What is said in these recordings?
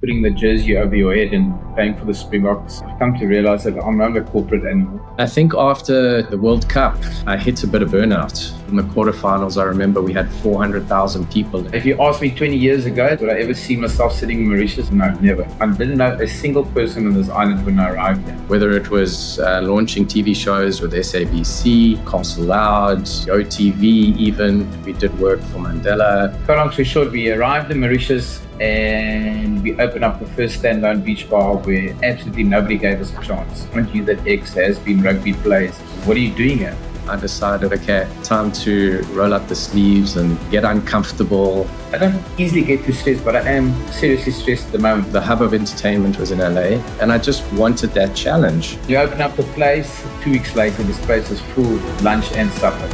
putting the jersey over your head and playing for the Springboks. I've come to realize that I'm not a corporate animal. I think after the World Cup, I hit a bit of burnout. In the quarterfinals, I remember we had 400,000 people. If you asked me 20 years ago, would I ever see myself sitting in Mauritius? No, never. I didn't know a single person on this island when I arrived there. Whether it was launching TV shows with SABC, Castle Loud, OTV even. We did work for Mandela. Cut long story short, we arrived in Mauritius and we opened up the first standalone beach bar where absolutely nobody gave us a chance. Mind you that X has been rugby players. What are you doing here? I decided, okay, time to roll up the sleeves and get uncomfortable. I don't easily get too stressed, but I am seriously stressed at the moment. The hub of entertainment was in LA, and I just wanted that challenge. You open up the place, 2 weeks later, this place is full, lunch and supper.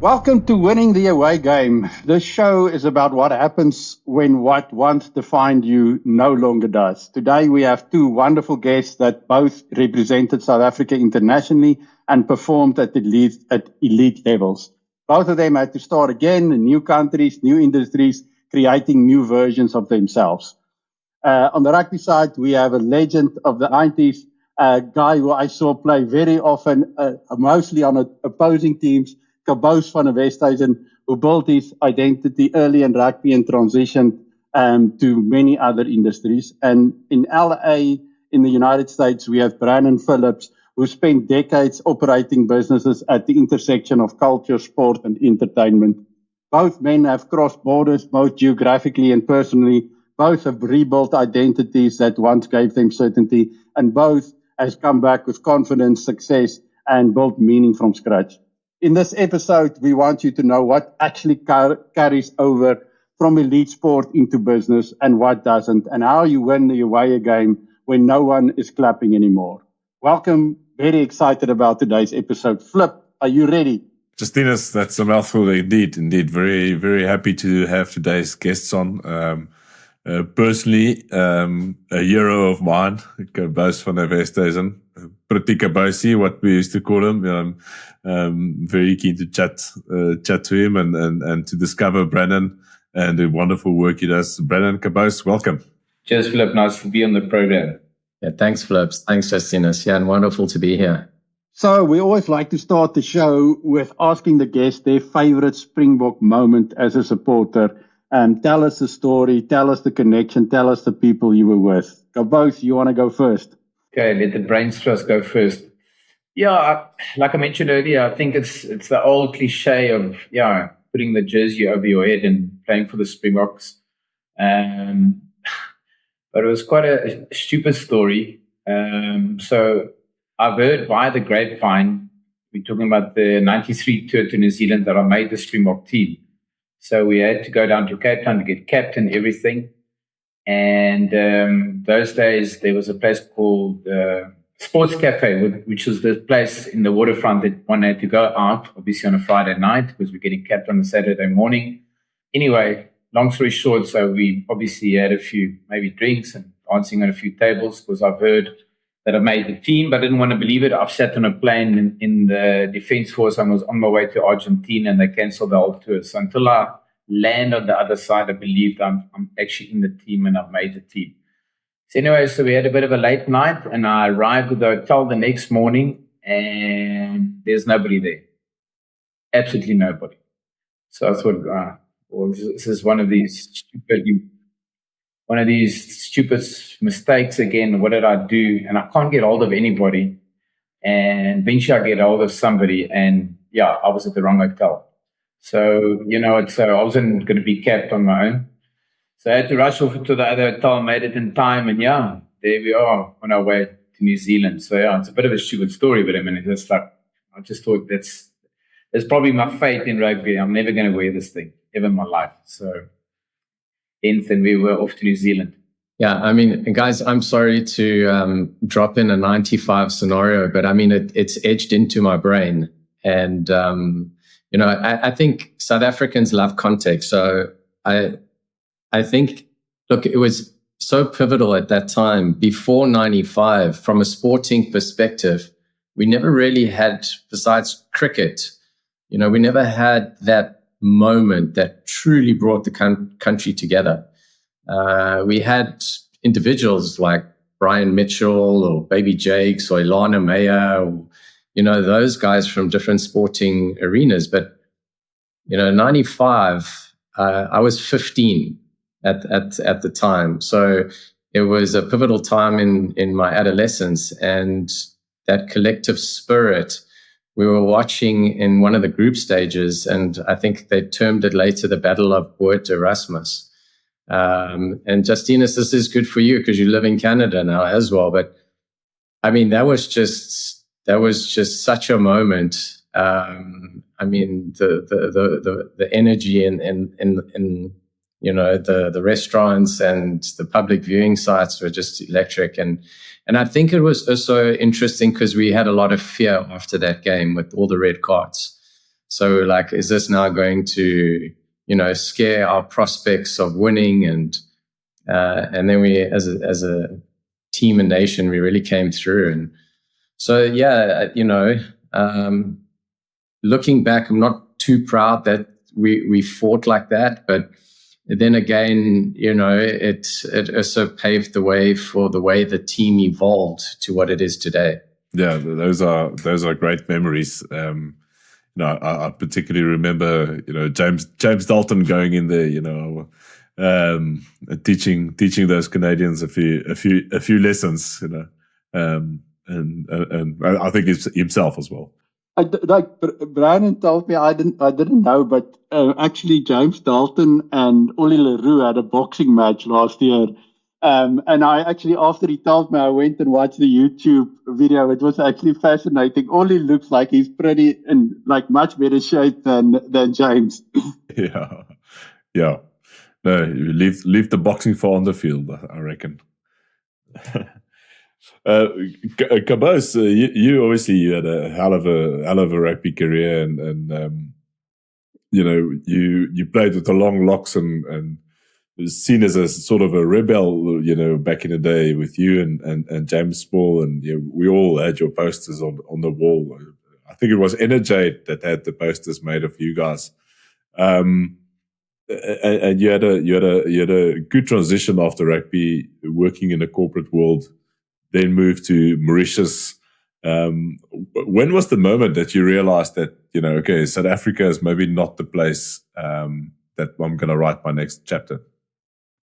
Welcome to Winning the Away Game. This show is about what happens when what once defined you no longer does. Today we have two wonderful guests that both represented South Africa internationally and performed at elite levels. Both of them had to start again in new countries, new industries, creating new versions of themselves. On the rugby side, we have a legend of the 90s, a guy who I saw play very often, mostly on opposing teams, Cabous van Westhuizen, who built his identity early in rugby and transitioned to many other industries. And in LA, in the United States, we have Brannon Phillips, who spent decades operating businesses at the intersection of culture, sport, and entertainment. Both men have crossed borders, both geographically and personally. Both have rebuilt identities that once gave them certainty, and both has come back with confidence, success, and built meaning from scratch. In this episode, we want you to know what actually carries over from elite sport into business and what doesn't, and how you win the away game when no one is clapping anymore. Welcome. Very excited about today's episode. Flip, are you ready? Justinus, that's a mouthful indeed. Very, very happy to have today's guests on. Personally, a hero of mine, Cabous van Westhuizen, Pretty Cabousie, what we used to call him. Very keen to chat to him and to discover Brannon and the wonderful work he does. Brannon Cabous, welcome. Cheers, Philip. Nice to be on the program. Yeah, thanks, Flips. Thanks, Justinus. Yeah, and wonderful to be here. So we always like to start the show with asking the guests their favorite Springbok moment as a supporter. Tell us the story, tell us the connection, tell us the people you were with. Cabous, you want to go first? Okay, let the brains trust go first. Yeah, like I mentioned earlier, I think it's the old cliche of putting the jersey over your head and playing for the Springboks. But it was quite a stupid story. So I've heard via the grapevine, we're talking about the 93 tour to New Zealand, that I made the Springbok team. So we had to go down to Cape Town to get captain, everything. And those days, there was a place called Sports Cafe, which was the place in the waterfront that one had to go out, obviously on a Friday night, because we're getting capped on a Saturday morning. Anyway, long story short, so we obviously had a few maybe drinks and dancing on a few tables, because I've heard that I made the team, but I didn't want to believe it. I've sat on a plane in the Defence Force. I was on my way to Argentina and they cancelled the whole tour. So until I land on the other side, I believed I'm actually in the team and I've made the team. So anyway, so we had a bit of a late night and I arrived at the hotel the next morning and there's nobody there. Absolutely nobody. So I thought, this is one of these stupid mistakes again. What did I do? And I can't get hold of anybody. And eventually I get hold of somebody and I was at the wrong hotel. So, so I wasn't going to be capped on my own. So I had to rush off to the other hotel, made it in time. And there we are on our way to New Zealand. So it's a bit of a stupid story, but I mean, it's like, I just thought that's probably my fate in rugby. I'm never going to wear this thing ever in my life. So and we were off to New Zealand. Yeah, I mean, guys, I'm sorry to drop in a 95 scenario, but I mean, it's edged into my brain. And, I think South Africans love context. So I think, look, it was so pivotal at that time. Before 95, from a sporting perspective, we never really had, besides cricket, we never had that moment that truly brought the country together. We had individuals like Brian Mitchell or Baby Jakes or Ilana Meyer, or, those guys from different sporting arenas. But, 95, I was 15 at the time. So it was a pivotal time in my adolescence, and that collective spirit. We were watching in one of the group stages, and I think they termed it later the Battle of Poort Erasmus. And Justinus, this is good for you because you live in Canada now as well. But I mean, that was just such a moment. I mean, the energy in the restaurants and the public viewing sites were just electric. And I think it was also interesting because we had a lot of fear after that game with all the red cards. So like, is this now going to, scare our prospects of winning? And then we, as a team and nation, we really came through. And so, looking back, I'm not too proud that we fought like that, but then again, it also paved the way for the way the team evolved to what it is today. Yeah, those are great memories. I particularly remember, James Dalton going in there, teaching those Canadians a few lessons, and I think it's himself as well. Brannon told me, I didn't know, but actually James Dalton and Ollie Leroux had a boxing match last year. And I actually, after he told me, I went and watched the YouTube video. It was actually fascinating. Ollie looks like he's pretty in like much better shape than James. Yeah. No, you leave the boxing for on the field, I reckon. Cabous, you obviously you had a hell of a rugby career, and you played with the long locks and seen as a sort of a rebel, back in the day with you and James Small, and we all had your posters on the wall. I think it was Energate that had the posters made of you guys, and you had a good transition after rugby, working in the corporate world. Then moved to Mauritius. When was the moment that you realized that, okay, South Africa is maybe not the place that I'm going to write my next chapter?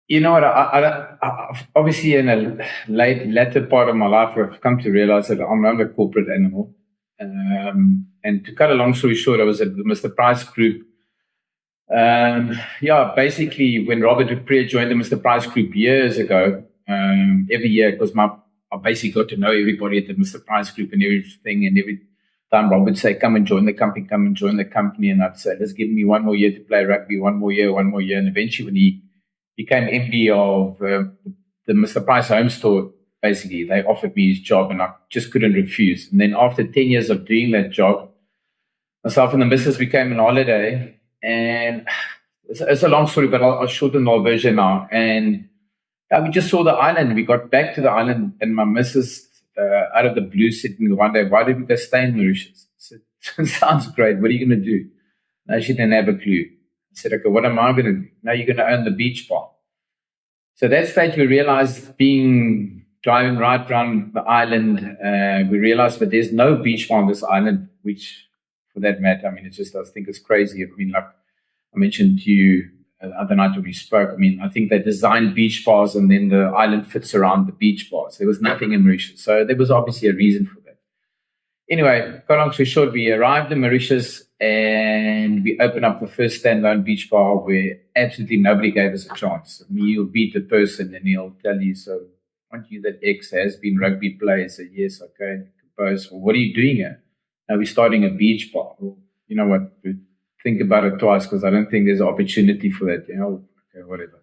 You know what? I obviously, in a later part of my life, I've come to realize that I'm not a corporate animal. And to cut a long story short, I was at the Mr. Price Group. Basically, when Robert Dupree joined the Mr. Price Group years ago, every year, it was I basically got to know everybody at the Mr. Price Group and everything. And every time Rob would say, come and join the company. And I'd say, let's give me one more year to play rugby, one more year. And eventually when he became MD of the Mr. Price Home Store, basically, they offered me his job and I just couldn't refuse. And then after 10 years of doing that job, myself and the missus became on holiday. And it's a long story, but I'll shorten the version now. And we just saw the island. We got back to the island, and my missus, out of the blue, said to me one day, why did we go stay in Mauritius? I said, sounds great. What are you going to do? No, she didn't have a clue. I said, okay, what am I going to do? Now you're going to own the beach bar. So at that stage, we realized driving right around the island, we realized that there's no beach bar on this island, which, for that matter, I mean, I think it's crazy. I mean, like I mentioned to you, the other night when we spoke, I mean, I think they designed beach bars and then the island fits around the beach bars. There was nothing in Mauritius. So there was obviously a reason for that. Anyway, cut long story short, we arrived in Mauritius and we opened up the first standalone beach bar where absolutely nobody gave us a chance. I mean, you'll beat the person and he'll tell you, so aren't you that ex has been rugby player? So yes, okay. Compose. Well, what are you doing here? Now we're starting a beach bar. Well, you know what? Think about it twice because I don't think there's an opportunity for that. Okay, whatever.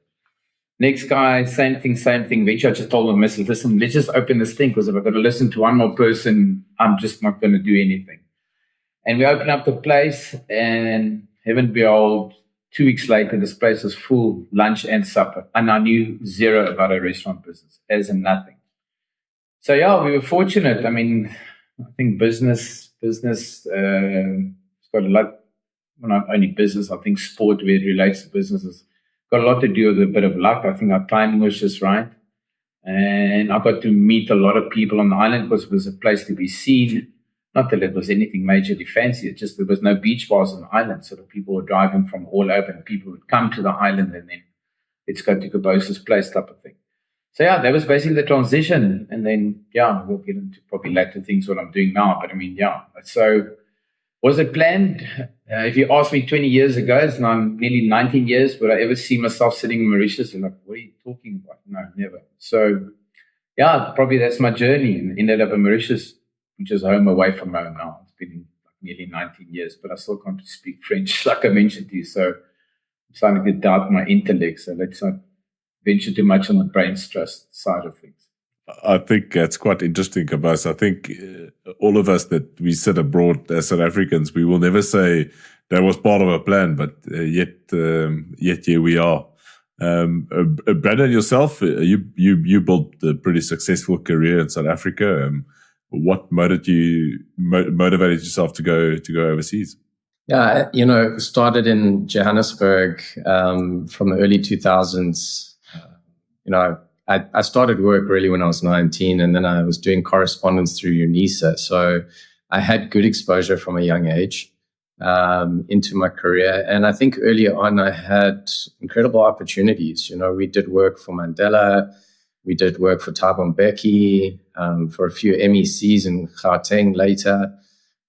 Next guy, same thing. Eventually I just told him, listen, let's just open this thing because if I've got to listen to one more person, I'm just not going to do anything. And we opened up the place and heaven behold, 2 weeks later, this place was full, lunch and supper. And I knew zero about a restaurant business, as in nothing. So yeah, we were fortunate. I mean, I think business, it's got a lot, well, not only business, I think sport where it relates to business has got a lot to do with a bit of luck. I think our timing was just right. And I got to meet a lot of people on the island because it was a place to be seen. Not that it was anything majorly fancy, it just there was no beach bars on the island. So the people were driving from all over and people would come to the island and then let's go to Cabos's place type of thing. So yeah, that was basically the transition. And then, yeah, we'll get into probably later things what I'm doing now. But I mean, yeah. So was it planned? If you asked me 20 years ago, it's now nearly 19 years, would I ever see myself sitting in Mauritius? And like, what are you talking about? No, never. So yeah, probably that's my journey. And ended up in Mauritius, which is home away from home now. It's been like nearly 19 years, but I still can't speak French, like I mentioned to you. So I'm starting to doubt my intellect. So let's not venture too much on the brain stress side of things. I think that's quite interesting, Cabous. I think all of us that we sit abroad as South Africans, we will never say that was part of a plan, but yet here we are. Brannon, yourself, you built a pretty successful career in South Africa. What motivated yourself to go overseas? Yeah, started in Johannesburg from the early 2000s. I started work really when I was 19, and then I was doing correspondence through UNISA. So I had good exposure from a young age into my career. And I think earlier on I had incredible opportunities. We did work for Mandela. We did work for Thabo Mbeki, for a few MECs in Gauteng later.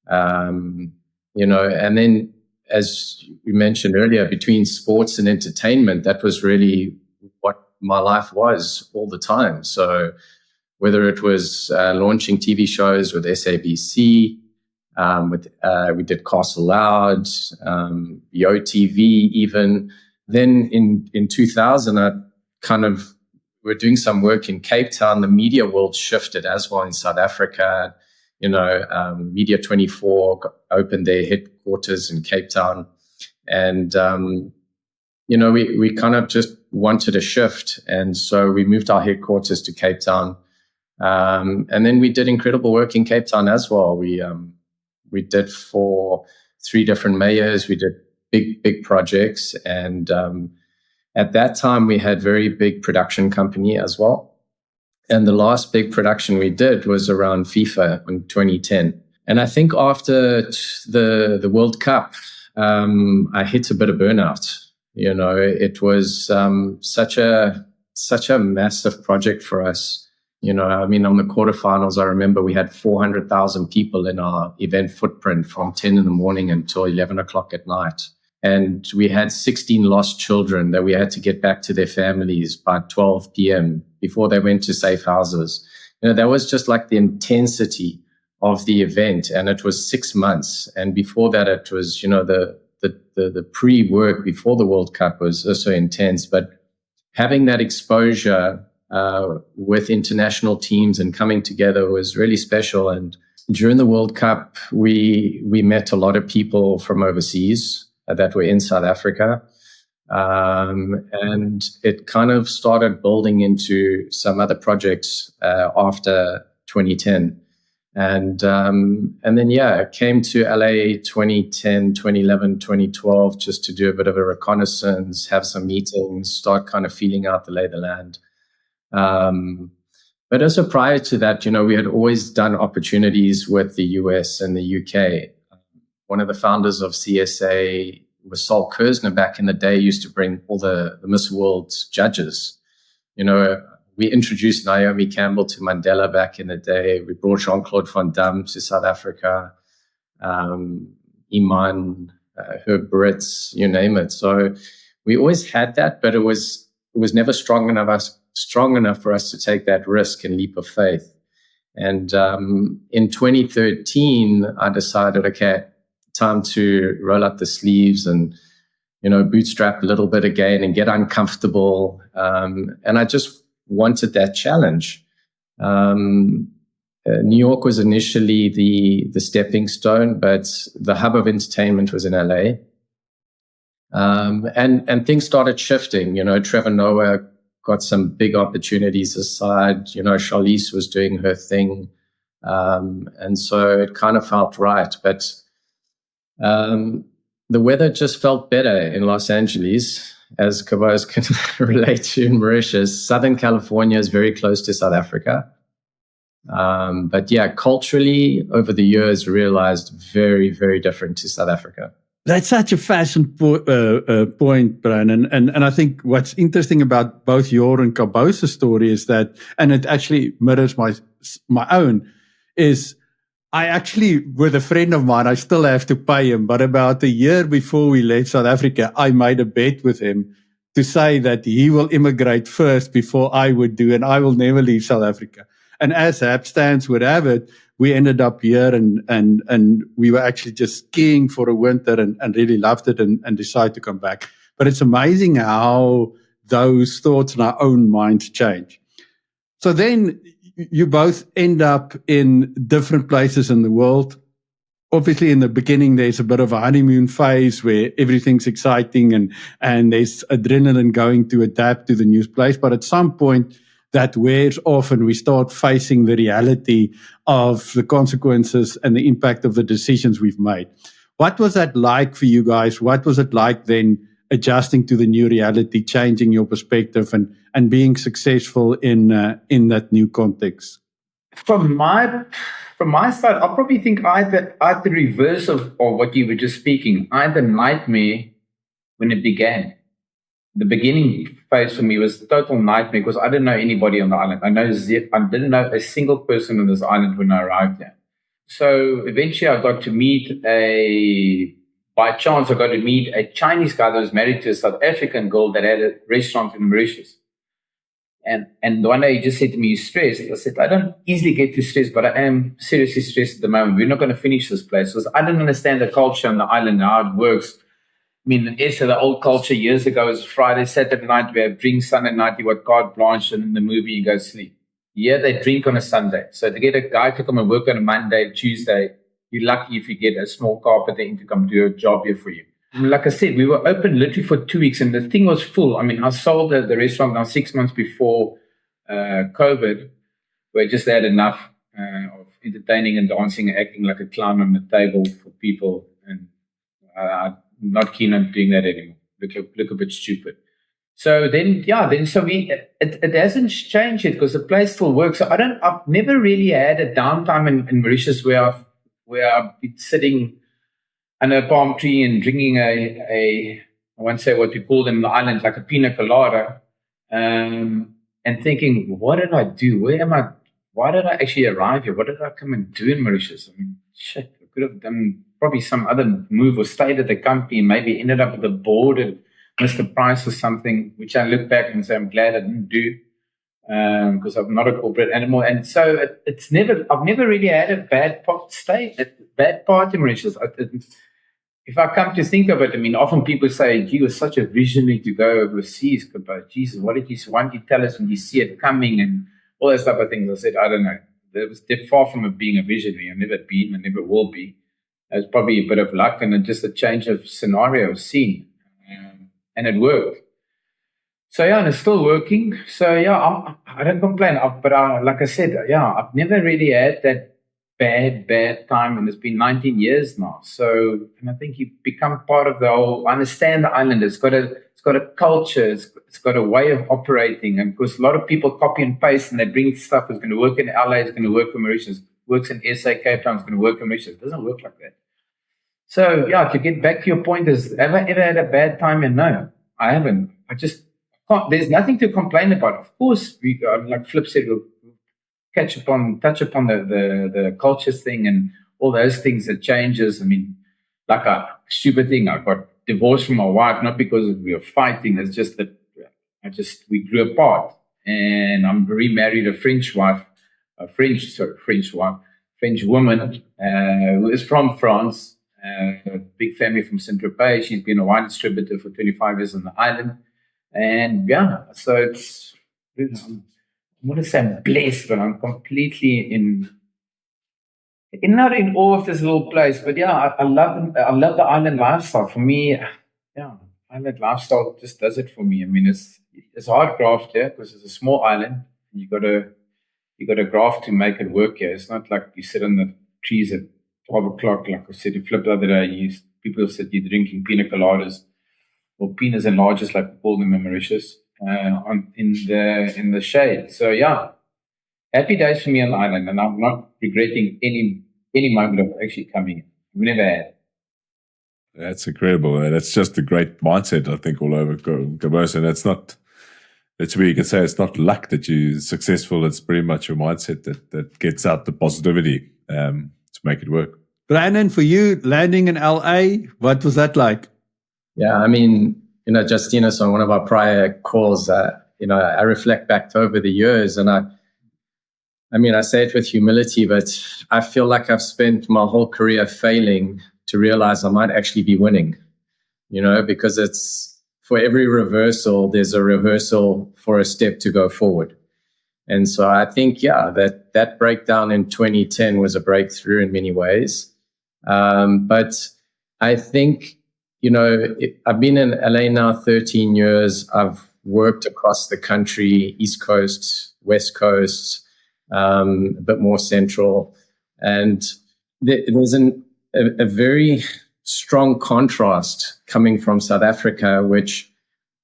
And then, as you mentioned earlier, between sports and entertainment, that was really what my life was all the time. So whether it was launching TV shows with SABC, we did Castle Loud, YoTV even. Then in 2000, I we're doing some work in Cape Town. The media world shifted as well in South Africa. Media 24 opened their headquarters in Cape Town. And, we kind of just wanted a shift. And so we moved our headquarters to Cape Town. And then we did incredible work in Cape Town as well. We did for 3 different mayors. We did big projects. And at that time, we had very big production company as well. And the last big production we did was around FIFA in 2010. And I think after the World Cup, I hit a bit of burnout. It was such a massive project for us. On the quarterfinals, I remember we had 400,000 people in our event footprint from 10 in the morning until 11 o'clock at night. And we had 16 lost children that we had to get back to their families by 12 p.m. before they went to safe houses. That was just like the intensity of the event. And it was 6 months. And before that, it was, the pre-work before the World Cup was also intense. But having that exposure with international teams and coming together was really special. And during the World Cup, we met a lot of people from overseas that were in South Africa. And it kind of started building into some other projects after 2010. And then, it came to LA 2010, 2011, 2012, just to do a bit of a reconnaissance, have some meetings, start kind of feeling out the lay of the land. But also prior to that, we had always done opportunities with the US and the UK. One of the founders of CSA was Sol Kersner back in the day, used to bring all the Miss World judges. We introduced Naomi Campbell to Mandela back in the day. We brought Jean-Claude Van Damme to South Africa, Iman, Herb Brits, you name it. So we always had that, but it was never strong enough for us to take that risk and leap of faith. And in 2013, I decided, okay, time to roll up the sleeves and, bootstrap a little bit again and get uncomfortable. And I just wanted that challenge. New York was initially the stepping stone, but the hub of entertainment was in LA. And things started shifting. Trevor Noah got some big opportunities aside. Charlize was doing her thing. And so it kind of felt right. But the weather just felt better in Los Angeles, as Cabous can relate to in Mauritius. Southern California is very close to South Africa. But yeah, culturally, over the years, realized very, very different to South Africa. That's such a fascinating point, Brannon. And I think what's interesting about both your and Cabous' story is that, and it actually mirrors my own, is I actually, with a friend of mine, I still have to pay him. But about a year before we left South Africa, I made a bet with him to say that he will immigrate first before I would do, and I will never leave South Africa. And as hapstance would have it, we ended up here and we were actually just skiing for a winter and really loved it and decided to come back. But it's amazing how those thoughts in our own minds change. So then you both end up in different places in the world. Obviously, in the beginning, there's a bit of a honeymoon phase where everything's exciting and there's adrenaline going to adapt to the new place. But at some point, that wears off and we start facing the reality of the consequences and the impact of the decisions we've made. What was that like for you guys? What was it like then adjusting to the new reality, changing your perspective and being successful in that new context? From my side, I'll probably think I had the reverse of what you were just speaking. I had the nightmare when it began. The beginning phase for me was a total nightmare because I didn't know anybody on the island. I didn't know a single person on this island when I arrived there. So eventually I got to meet by chance I got to meet a Chinese guy that was married to a South African girl that had a restaurant in Mauritius. And one day he just said to me, "You're stressed." I said, "I don't easily get too stressed, but I am seriously stressed at the moment. We're not going to finish this place." Because I didn't understand the culture on the island and how it works. I mean, in Esther, the old culture years ago was Friday, Saturday night, we have drinks, Sunday night, you got carte blanche, and in the movie you go sleep. Here they drink on a Sunday. So to get a guy to come and work on a Monday, Tuesday, you're lucky if you get a small carpenter in to come do a job here for you. And like I said, we were open literally for 2 weeks and the thing was full. I mean, I sold the restaurant now 6 months before COVID, where I just had enough of entertaining and dancing and acting like a clown on the table for people. And I'm not keen on doing that anymore. Look a bit stupid. So it hasn't changed yet because the place still works. So I've never really had a downtime in Mauritius where I've been sitting under a palm tree and drinking I won't say what we call them in the islands, like a pina colada, and thinking, what did I do? Where am I? Why did I actually arrive here? What did I come and do in Mauritius? I mean, shit, I could have done probably some other move or stayed at the company and maybe ended up at the board at Mr. Price or something, which I look back and say I'm glad I didn't do because I'm not a corporate animal. And so I've never really had a bad part in Mauritius. If I come to think of it, I mean, often people say, "Gee, you're such a visionary to go overseas." But Jesus, what did you want to tell us when you see it coming and all that type of things? I said, I don't know. They're far from it being a visionary. I've never been, I never will be. It was probably a bit of luck and just a change of scenario, scene. And it worked. So, yeah, and it's still working. So, yeah, I don't complain. Like I said, yeah, I've never really had that bad time. And it's been 19 years now. So, and I think you become part of the whole, understand the island. It's got a culture. It's got a way of operating. And because a lot of people copy and paste and they bring stuff that's going to work in LA, it's going to work for Mauritius. Works in SA, Cape Town, it's going to work in Mauritius. It doesn't work like that. So, yeah, to get back to your point, have I ever had a bad time? And no, I haven't. There's nothing to complain about. Of course, like Flip said, we'll touch upon the culture thing and all those things that changes. I mean, like a stupid thing, I got divorced from my wife, not because we were fighting. It's just that we grew apart. And I'm remarried a French woman who is from France. A big family from Saint-Tropez. She's been a wine distributor for 25 years on the island. And yeah, so it's, I want to say I'm blessed, but I'm completely not in awe of this little place. But yeah, I love the island lifestyle. For me, yeah, island lifestyle just does it for me. I mean, it's hard graft here because it's a small island. You got to you got a graph to make it work here. It's not like you sit on the trees at 12 o'clock, like I said to Flip the other day. People said you're drinking pina coladas or pinas and larges, like we call them in Mauritius, in the shade. So yeah, happy days for me on the island, and I'm not regretting any moment of actually coming in. I've never had. That's incredible. That's just a great mindset, I think, all over Cabous. And that's where you can say it's not luck that you're successful. It's pretty much your mindset that gets out the positivity to make it work. Brannon, for you, landing in LA, what was that like? Yeah, I mean, Justinus, on one of our prior calls, I reflect back over the years, and I say it with humility, but I feel like I've spent my whole career failing to realize I might actually be winning, because it's for every reversal, there's a rehearsal for a step to go forward. And so I think, that breakdown in 2010 was a breakthrough in many ways. But I think, I've been in LA now 13 years. I've worked across the country, East Coast, West Coast, a bit more central. And there's a very strong contrast coming from South Africa, which,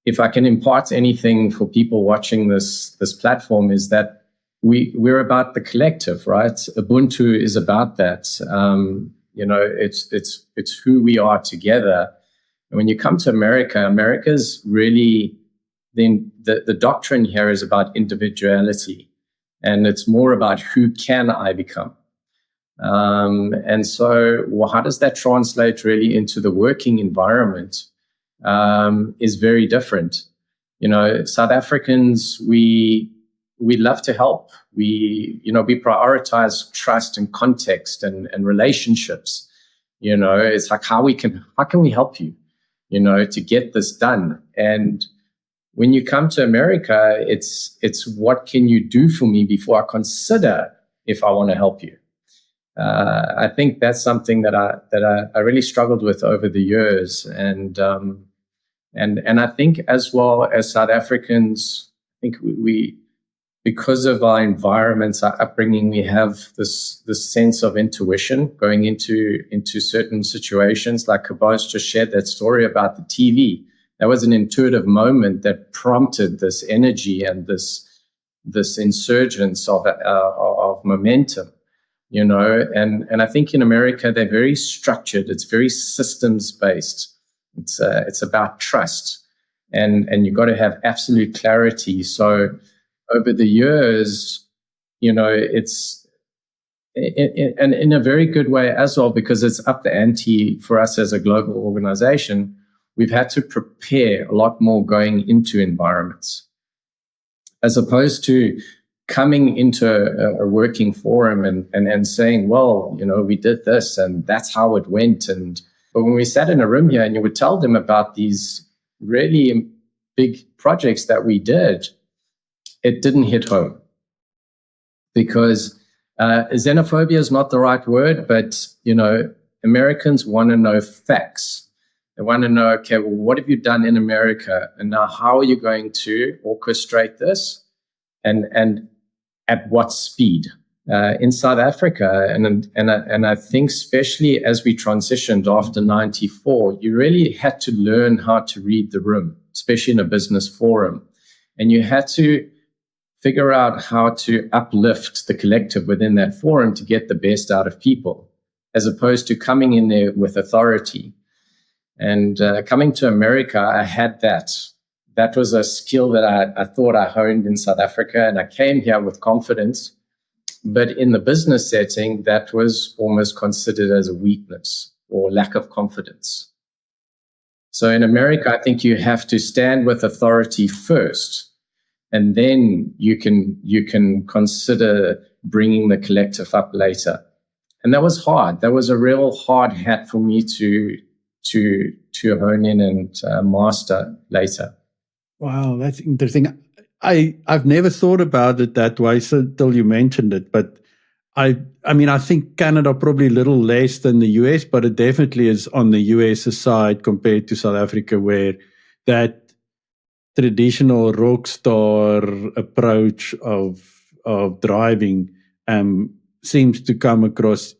if I can impart anything for people watching this platform, is that we're about the collective, right? Ubuntu is about that. It's who we are together. And when you come to America, America's really the doctrine here is about individuality, and it's more about who can I become. And so how does that translate really into the working environment is very different. South Africans, we love to help. We prioritize trust and context and relationships. It's like how can we help you, to get this done? And when you come to America, it's what can you do for me before I consider if I want to help you. I think that's something that I really struggled with over the years, and I think as well as South Africans, I think we because of our environments, our upbringing, we have this sense of intuition going into certain situations. Like Cabous just shared that story about the TV. That was an intuitive moment that prompted this energy and this insurgence of momentum. And I think in America, they're very structured. It's very systems based. It's about trust, and you've got to have absolute clarity. So over the years, it's in a very good way as well, because it's up the ante for us as a global organization. We've had to prepare a lot more going into environments, as opposed to coming into a working forum and saying, well, we did this and that's how it went. But when we sat in a room here and you would tell them about these really big projects that we did, it didn't hit home, because xenophobia is not the right word, but, Americans want to know facts. They want to know, okay, well, what have you done in America? And now how are you going to orchestrate this? And at what speed? In South Africa, and I think especially as we transitioned after 94, you really had to learn how to read the room, especially in a business forum. And you had to figure out how to uplift the collective within that forum to get the best out of people, as opposed to coming in there with authority. And coming to America, I had that. That was a skill that I thought I honed in South Africa, and I came here with confidence. But in the business setting, that was almost considered as a weakness or lack of confidence. So in America, I think you have to stand with authority first, and then you can consider bringing the collective up later. And that was hard. That was a real hard hat for me to hone in and master later. Wow, that's interesting. I've never thought about it that way until you mentioned it. But I think Canada probably a little less than the US, but it definitely is on the US side compared to South Africa, where that traditional rock star approach of driving seems to come across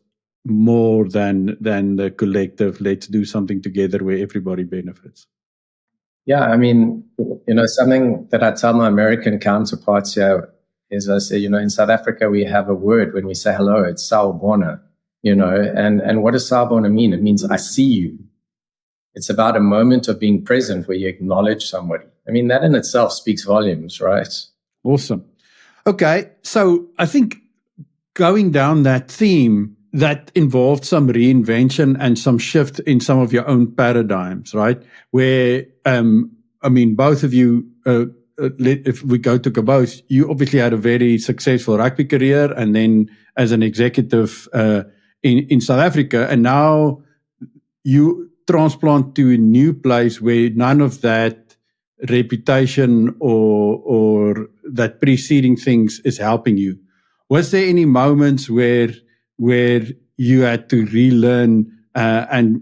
more than the collective, let's do something together where everybody benefits. Yeah, I mean, something that I tell my American counterparts here is I say, in South Africa, we have a word when we say hello, it's sawubona, and what does sawubona mean? It means I see you. It's about a moment of being present where you acknowledge somebody. I mean, that in itself speaks volumes, right? Awesome. Okay, so I think going down that theme, that involved some reinvention and some shift in some of your own paradigms, right? Where, both of you, if we go to Cabous, you obviously had a very successful rugby career and then as an executive in South Africa, and now you transplant to a new place where none of that reputation or that preceding things is helping you. Was there any moments where you had to relearn and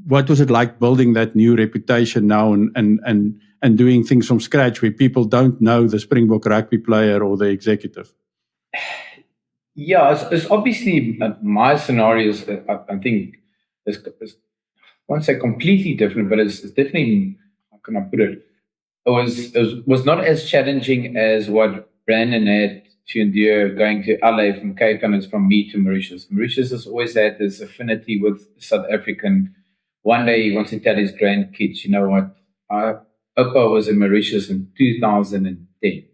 what was it like building that new reputation now and doing things from scratch where people don't know the Springbok rugby player or the executive? Yeah, it's obviously my scenarios. I think is I won't say completely different, but it's definitely, how can I put it? It was not as challenging as what Brannon had to endure going to LA from Cape Town, from me to Mauritius. Mauritius has always had this affinity with South African. One day he wants to tell his grandkids, you know what, Opa was in Mauritius in 2010.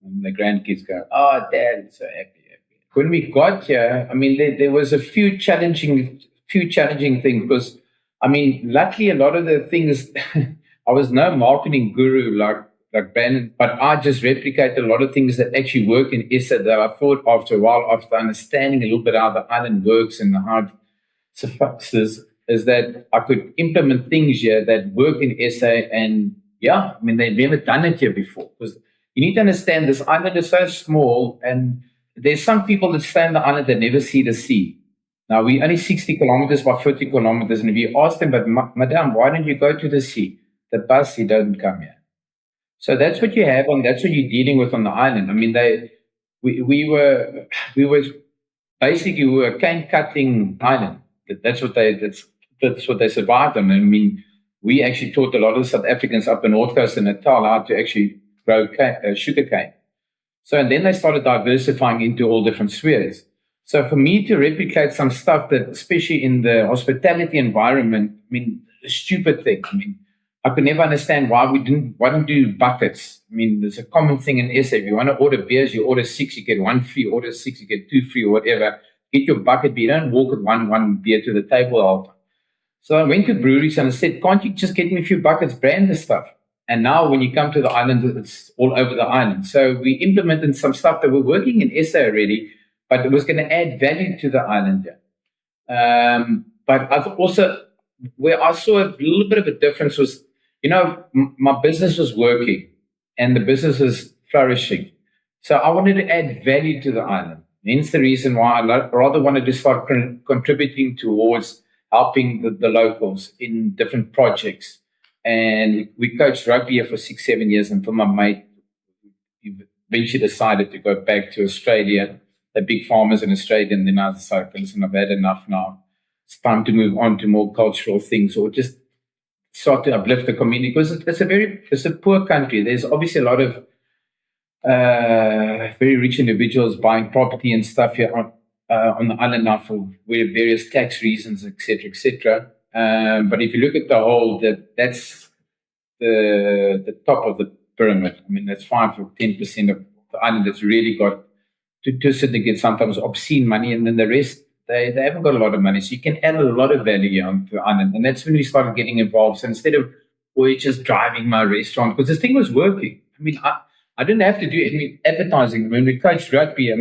And the grandkids go, oh, Dad, so happy. When we got here, there was a few challenging things because, luckily a lot of the things, I was no marketing guru like Brannon, but I just replicated a lot of things that actually work in SA that I thought after a while, after understanding a little bit how the island works and how it suffices, is that I could implement things here that work in SA. And they've never done it here before. Because you need to understand this island is so small, and there's some people that stay on the island that never see the sea. Now, we're only 60 kilometers by 50 kilometers, and if you ask them, but Madame, why don't you go to the sea? The bus, he doesn't come here. So that's what you have, and that's what you're dealing with on the island. We were a cane cutting island. That's what they survived on. We actually taught a lot of South Africans up the North Coast and Natal how to actually grow sugar cane. So, and then they started diversifying into all different spheres. So for me to replicate some stuff that, especially in the hospitality environment, a stupid thing. I could never understand why we didn't do buckets. There's a common thing in SA. If you want to order beers, you order 6, you get 1 free. Order 6, you get 2 free, or whatever. Get your bucket, but you don't walk with one beer to the table all the time. So I went to breweries and I said, can't you just get me a few buckets, brand the stuff? And now when you come to the island, it's all over the island. So we implemented some stuff that were working in SA already, but it was going to add value to the island. But I've also, where I saw a little bit of a difference was, my business was working and the business is flourishing. So I wanted to add value to the island. Hence the reason why I rather wanted to start contributing towards helping the locals in different projects. And we coached rugby here for 6-7 years until my mate eventually decided to go back to Australia. They're big farmers in Australia, and then I decided, listen, I've had enough now. It's time to move on to more cultural things, or just start to uplift the community, because it's a poor country. There's obviously a lot of very rich individuals buying property and stuff here on the island now for various tax reasons, etc., etc. But if you look at the whole, that's the top of the pyramid. That's fine for 10% of the island that's really got to get sometimes obscene money, and then the rest, they haven't got a lot of money. So you can add a lot of value onto the island. And that's when we started getting involved. So instead of just driving my restaurant, because this thing was working. I didn't have to do any advertising. When we coached rugby,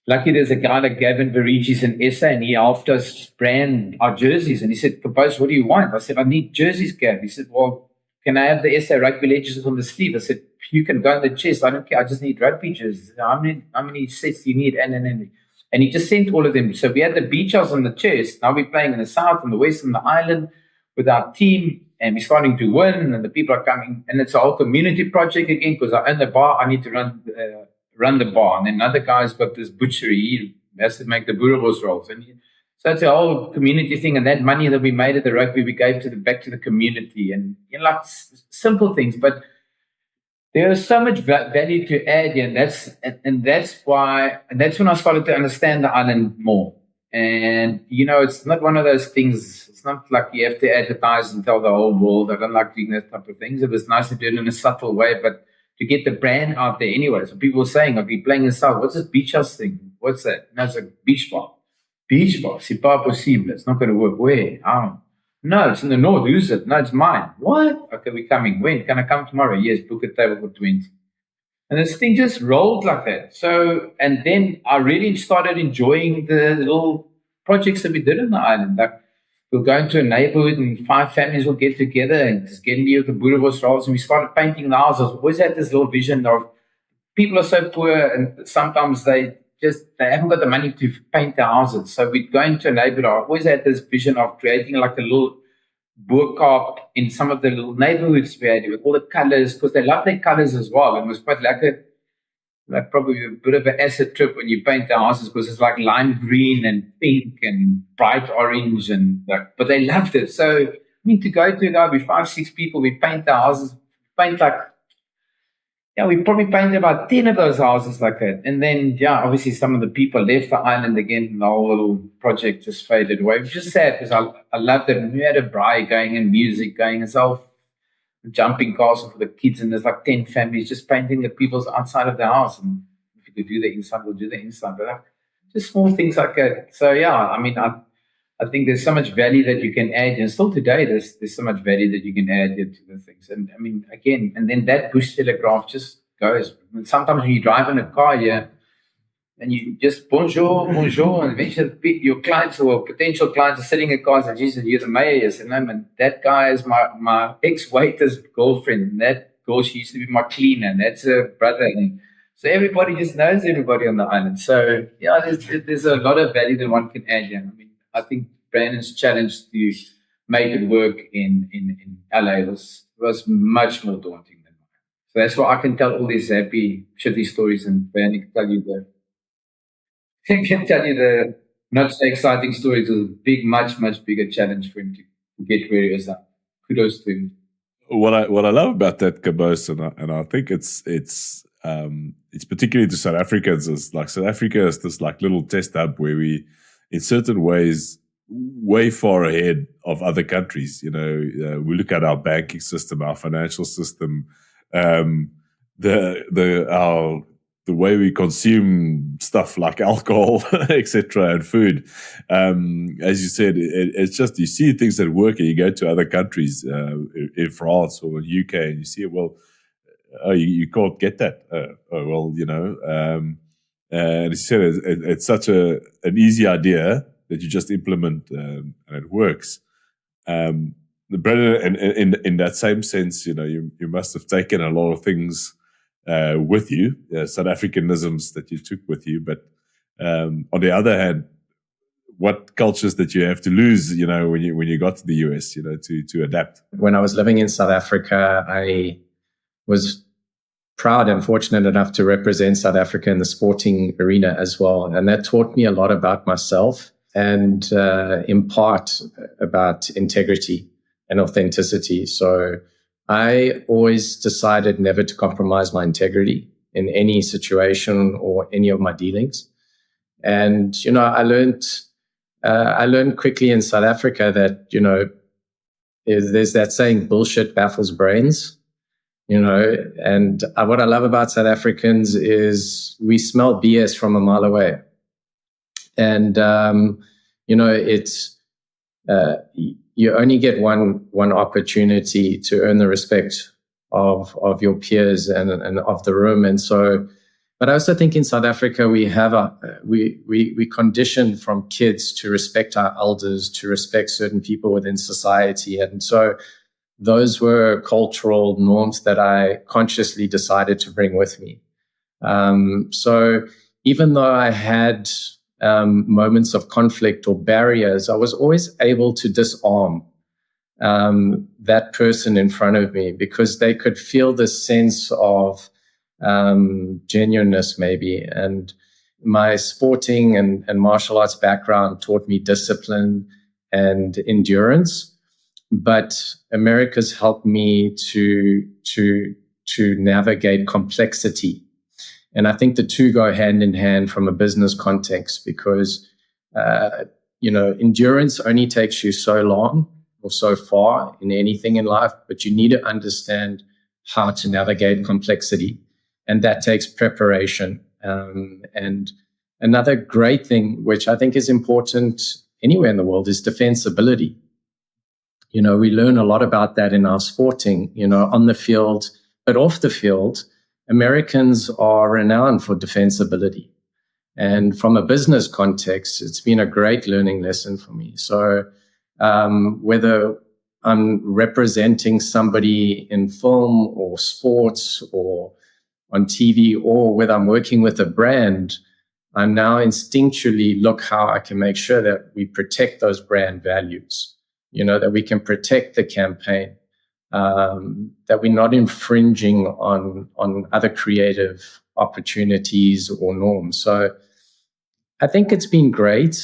lucky there's a guy like Gavin Variges in SA, and he helped us brand our jerseys. And he said, Cabous, what do you want? I said, I need jerseys, Gav. He said, well, can I have the SA rugby legends on the sleeve? I said, you can go in the chest. I don't care. I just need rugby jerseys. How many sets do you need? And he just sent all of them. So we had the beach house on the chest. Now we're playing in the south and the west and the island with our team, and we're starting to win, and the people are coming. And it's a whole community project again, because I own the bar. I need to run the bar, and then another guy's got this butchery. He has to make the boerewors rolls, so it's a whole community thing. And that money that we made at the rugby, we gave back to the community, and like simple things. But there is so much value to add here, and that's when I started to understand the island more. And it's not one of those things. It's not like you have to advertise and tell the whole world. I don't like doing that type of things. It was nice to do it in a subtle way, but to get the brand out there anyway. So people were saying, "I'll be playing in South. What's this beach house thing? What's that?" No, it's a beach bar. Beach bar. C'est pas possible. It's not going to work. Where? Oh. No, it's in the north. Who's it? No, it's mine. What? Okay, we're coming. When? Can I come tomorrow? Yes, book a table for 20. And this thing just rolled like that. So, and then I really started enjoying the little projects that we did on the island. Like, we'll go into a neighborhood and 5 families will get together and just get me with the boerewors rolls, and we started painting the houses. Always had this little vision of people are so poor, and sometimes they haven't got the money to paint their houses. So we'd go into a neighborhood. I always had this vision of creating like a little boerkaap in some of the little neighborhoods we had with all the colors, because they love their colors as well. And it was quite like probably a bit of an acid trip when you paint the houses, because it's like lime green and pink and bright orange, but they loved it. So to go to now with 5-6 people, we paint the houses, we probably painted about 10 of those houses like that. And then, obviously some of the people left the island again, and the whole little project just faded away, which is sad because I loved it. And we had a braai going and music going and jumping castle for the kids. And there's like 10 families just painting the people's outside of the house. And if you could do the inside, we'll do the inside. But just small things like that. So, I think there's so much value that you can add, and still today there's so much value that you can add to the things. And again, and then that bush telegraph just goes. And sometimes when you drive in a car here, and you just bonjour, and eventually your clients or potential clients are sitting in cars and Jesus, you're the mayor, yes, and that guy is my ex-waiter's girlfriend, and that girl, she used to be my cleaner, and that's her brother. And so everybody just knows everybody on the island. So there's a lot of value that one can add here. I think Brannon's challenge to make it work in LA was much more daunting than mine. So that's why I can tell all these happy, shitty stories, and Brannon can tell you the not so exciting stories. It was a big, much, much bigger challenge for him to get where he is now. Kudos to him. What I love about that Cabous, and I think it's particularly to South Africans, is like South Africa is this like little test hub where we, in certain ways, way far ahead of other countries. We look at our banking system, our financial system, the way we consume stuff like alcohol, etc., and food. As you said, it's just, you see things that work, and you go to other countries, in France or UK, and you see, you can't get that. And as you said, it's such an easy idea that you just implement, and it works. Brannon, in that same sense, you must have taken a lot of things with you, South Africanisms that you took with you. But on the other hand, what cultures did you have to lose, when you got to the US, to adapt? When I was living in South Africa, I was proud and fortunate enough to represent South Africa in the sporting arena as well. And that taught me a lot about myself, and in part about integrity and authenticity. So I always decided never to compromise my integrity in any situation or any of my dealings. And, I learned quickly in South Africa that, there's that saying, bullshit baffles brains. And what I love about South Africans is we smell BS from a mile away. And, it's, you only get one opportunity to earn the respect of your peers and of the room. And so, but I also think in South Africa, we have we condition from kids to respect our elders, to respect certain people within society. And so, those were cultural norms that I consciously decided to bring with me. So even though I had moments of conflict or barriers, I was always able to disarm that person in front of me, because they could feel this sense of genuineness maybe. And my sporting and martial arts background taught me discipline and endurance. But America's helped me to navigate complexity. And I think the two go hand in hand from a business context, because, endurance only takes you so long or so far in anything in life, but you need to understand how to navigate complexity. And that takes preparation. And another great thing, which I think is important anywhere in the world, is defensibility. We learn a lot about that in our sporting, on the field, but off the field. Americans are renowned for defensibility. And from a business context, it's been a great learning lesson for me. So whether I'm representing somebody in film or sports or on TV, or whether I'm working with a brand, I now instinctually look how I can make sure that we protect those brand values, that we can protect the campaign, that we're not infringing on other creative opportunities or norms. So I think it's been great.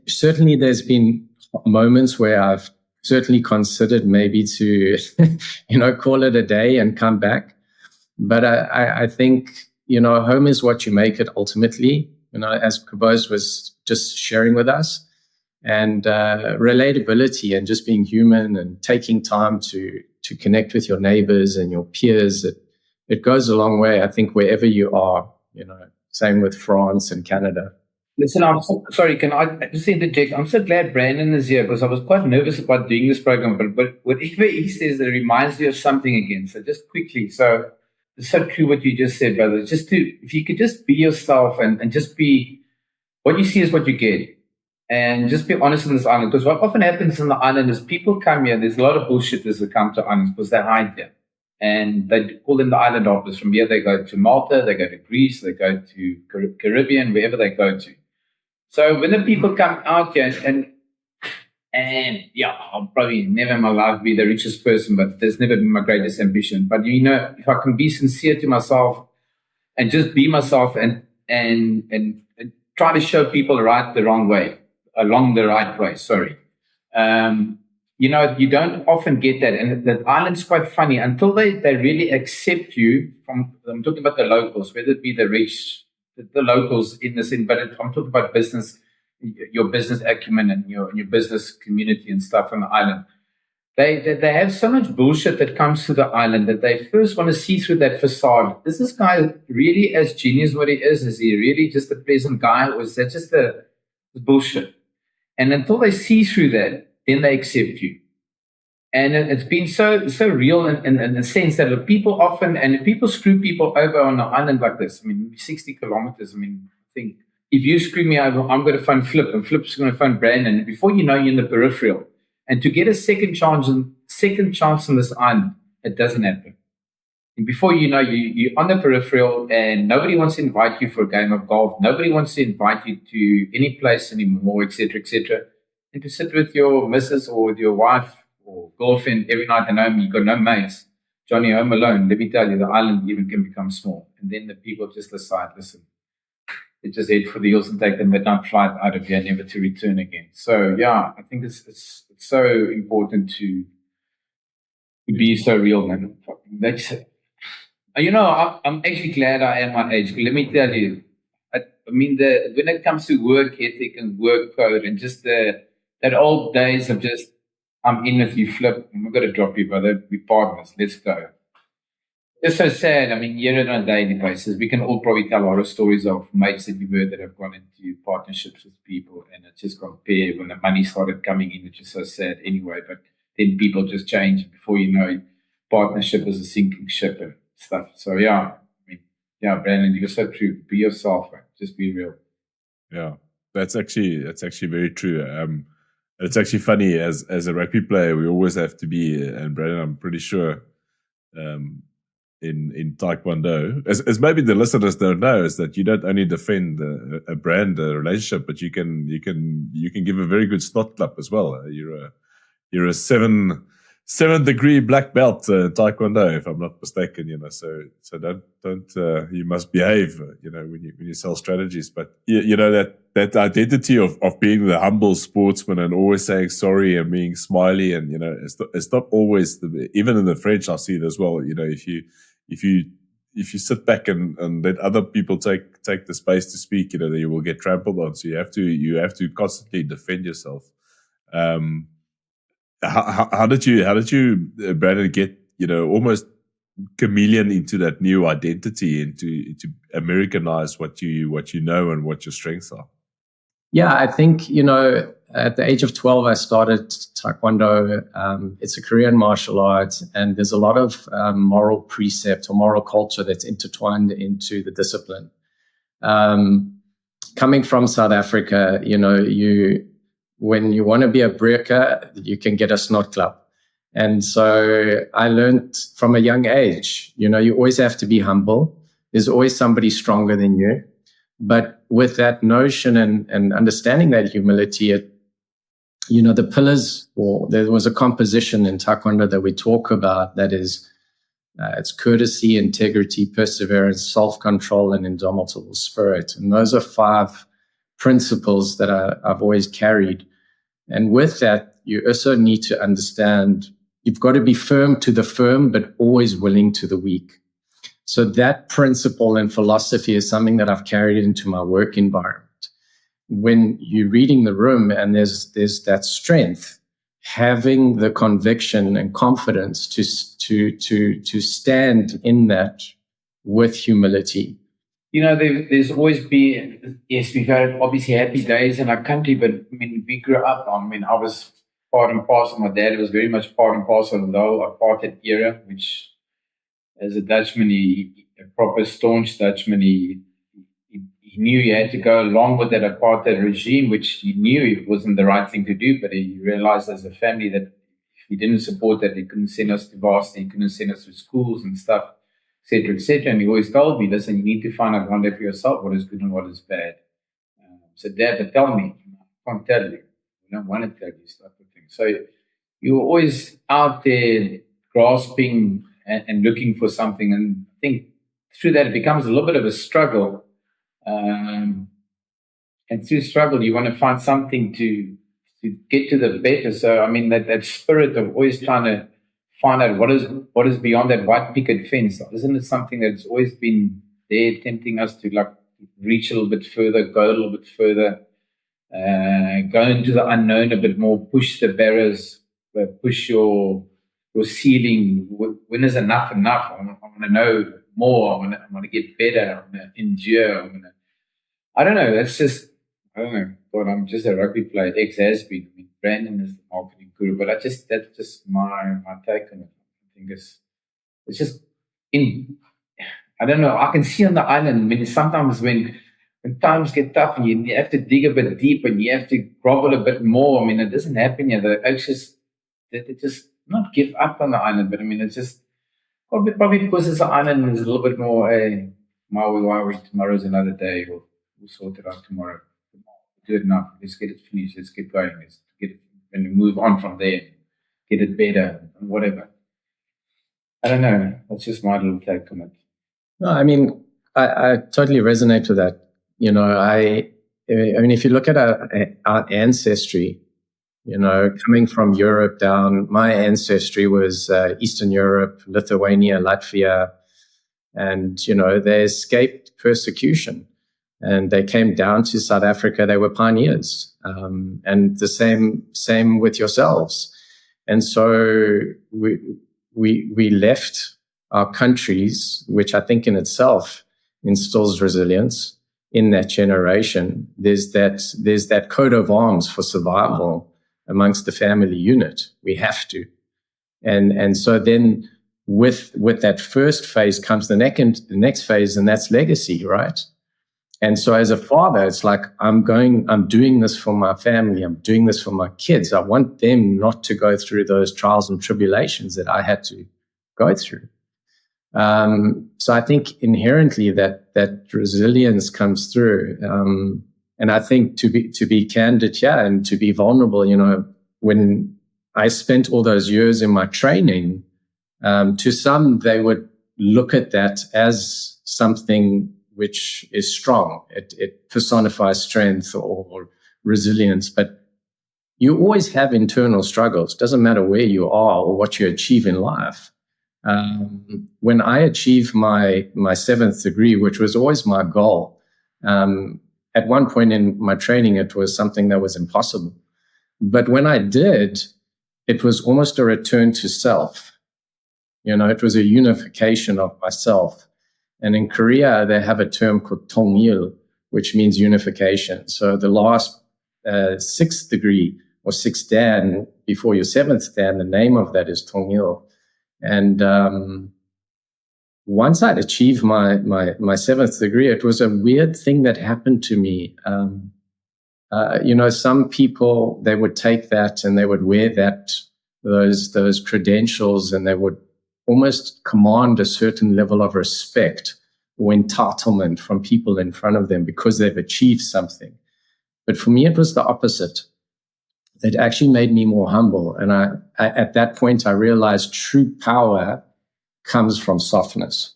Certainly there's been moments where I've certainly considered maybe to, call it a day and come back. But I think, home is what you make it ultimately, as Cabous was just sharing with us. And relatability and just being human and taking time to connect with your neighbors and your peers, it goes a long way, I think, wherever you are, same with France and Canada. Listen, I'm sorry, can I just interject? I'm so glad Brannon is here, because I was quite nervous about doing this program, but whatever he says, it reminds me of something again. So just quickly, so it's so true what you just said, brother. If you could just be yourself and just be, what you see is what you get. And just be honest on this island, because what often happens on the island is people come here, there's a lot of bullshitters that come to islands because they hide here. And they call them the island hoppers. From here, they go to Malta, they go to Greece, they go to Caribbean, wherever they go to. So when the people come out here, and I'll probably never in my life be the richest person, but there's never been my greatest ambition. But if I can be sincere to myself and just be myself and try to show people along the right way. Sorry. You don't often get that. And the island's quite funny until they really accept you I'm talking about the locals, whether it be the rich, the locals in the scene, but I'm talking about business, your business acumen and your business community and stuff on the island. They have so much bullshit that comes to the island that they first want to see through that facade. Is this guy really as genius what he is? Is he really just a pleasant guy, or is that just the bullshit? And until they see through that, then they accept you. And it's been so real in the sense that people often, and if people screw people over on an island like this, 60 kilometers, I think if you screw me over, I'm going to phone Flip, and Flip's going to phone Brannon. And before you know, you're in the peripheral. And to get a second chance on this island, it doesn't happen. And before you know, you're on the peripheral, and nobody wants to invite you for a game of golf. Nobody wants to invite you to any place anymore, etc., etc. And to sit with your missus or with your wife or girlfriend every night at home, you've got no mates. Johnny, home alone. Let me tell you, the island even can become small. And then the people just decide, listen, they just head for the hills and take the midnight flight out of here, never to return again. So, I think it's so important to be so real, man. I'm actually glad I am my age. Let me tell you, when it comes to work ethic and work code and just that old days of just, I'm in with you, Flip, I'm going to drop you, brother. We're partners. Let's go. It's so sad. Here on a daily basis, we can all probably tell horror stories of mates that we were that have gone into partnerships with people, and it just compare when the money started coming in, which is so sad anyway. But then people just change. Before you know, partnership is a sinking ship and stuff. So Brannon, you're so true. Be yourself, man. Just be real. Yeah, that's actually very true. It's actually funny as a rugby player, we always have to be, and Brannon, I'm pretty sure, in Taekwondo, as maybe the listeners don't know, is that you don't only defend a brand, a relationship, but you can give a very good snot clap as well. You're a seven 7th degree black belt taekwondo, if I'm not mistaken. So don't you must behave. When you sell strategies, but that identity of being the humble sportsman and always saying sorry and being smiley, and it's not always even in the French I see it as well. If you sit back and let other people take the space to speak, then you will get trampled on. So you have to constantly defend yourself. How did you Brandon, get almost chameleon into that new identity, into Americanize what you know and what your strengths are? Yeah, I think at the age of 12 I started Taekwondo. It's a Korean martial art, and there's a lot of moral precept or moral culture that's intertwined into the discipline. Coming from South Africa, when you want to be a breaker, you can get a snot club. And so I learned from a young age, you always have to be humble. There's always somebody stronger than you. But with that notion and understanding that humility, the pillars, or there was a composition in Taekwondo that we talk about that is, it's courtesy, integrity, perseverance, self-control, and indomitable spirit. And those are 5 principles that I've always carried. And with that, you also need to understand you've got to be firm to the firm, but always willing to the weak. So that principle and philosophy is something that I've carried into my work environment. When you're reading the room and there's that strength, having the conviction and confidence to stand in that with humility. There's always been, yes, we've had obviously happy days in our country, but we grew up I was part and parcel. My dad was very much part and parcel of the whole apartheid era, which, as a Dutchman, a proper staunch Dutchman, he knew he had to go along with that apartheid regime, which he knew it wasn't the right thing to do, but he realized as a family that if he didn't support that, he couldn't send us to varsity, he couldn't send us to schools and stuff, etc., etc. And he always told me, listen, you need to find out one day for yourself what is good and what is bad. So, Dad, but tell me. I can't tell you. I don't want to tell you stuff. So you're always out there grasping and looking for something. And I think through that, it becomes a little bit of a struggle. And through struggle, you want to find something to get to the better. So, that spirit of always trying to find out what is beyond that white picket fence. Isn't it something that's always been there, tempting us to reach a little bit further, go a little bit further, go into the unknown a bit more, push the barriers, push your ceiling. When is enough? I want to know more. I want to get better. I want to endure. I don't know. That's just, I don't know. God, I'm just a rugby player. Ex-has-been. Brandon is the marketing guru, but that's just my take on it. I think it's just I don't know. I can see on the island, sometimes when times get tough and you have to dig a bit deep and you have to grovel a bit more. It doesn't happen here. They just not give up on the island, but it's just probably because it's an island, there's a little bit more, hey, Maui, tomorrow's another day. We'll sort it out tomorrow. Do it now. Let's get it finished. Let's get going. Let's get it and move on from there. Get it better, whatever. I don't know. That's just my little take on it. No, I totally resonate with that. If you look at our ancestry, coming from Europe down, my ancestry was Eastern Europe, Lithuania, Latvia, and, they escaped persecution and they came down to South Africa. They were pioneers, and the same with yourselves. And so we left our countries, which I think in itself instills resilience in that generation. There's that coat of arms for survival amongst the family unit. We have to. And so then with that first phase comes the next phase, and that's legacy, right? And so as a father, it's like, I'm doing this for my family. I'm doing this for my kids. I want them not to go through those trials and tribulations that I had to go through. So I think inherently that resilience comes through. And I think to be candid, and to be vulnerable, when I spent all those years in my training, to some, they would look at that as something which is strong. It personifies strength or resilience, but you always have internal struggles. Doesn't matter where you are or what you achieve in life. When I achieved my 7th degree, which was always my goal, at one point in my training, it was something that was impossible. But when I did, it was almost a return to self. It was a unification of myself. And in Korea, they have a term called 통일, which means unification. So the last 6th degree or 6th dan before your 7th dan, the name of that is 통일. And once I'd achieved my 7th degree, it was a weird thing that happened to me. Some people, they would take that and they would wear those credentials, and they would almost command a certain level of respect or entitlement from people in front of them because they've achieved something. But for me, it was the opposite. It actually made me more humble. And I at that point, I realized true power comes from softness.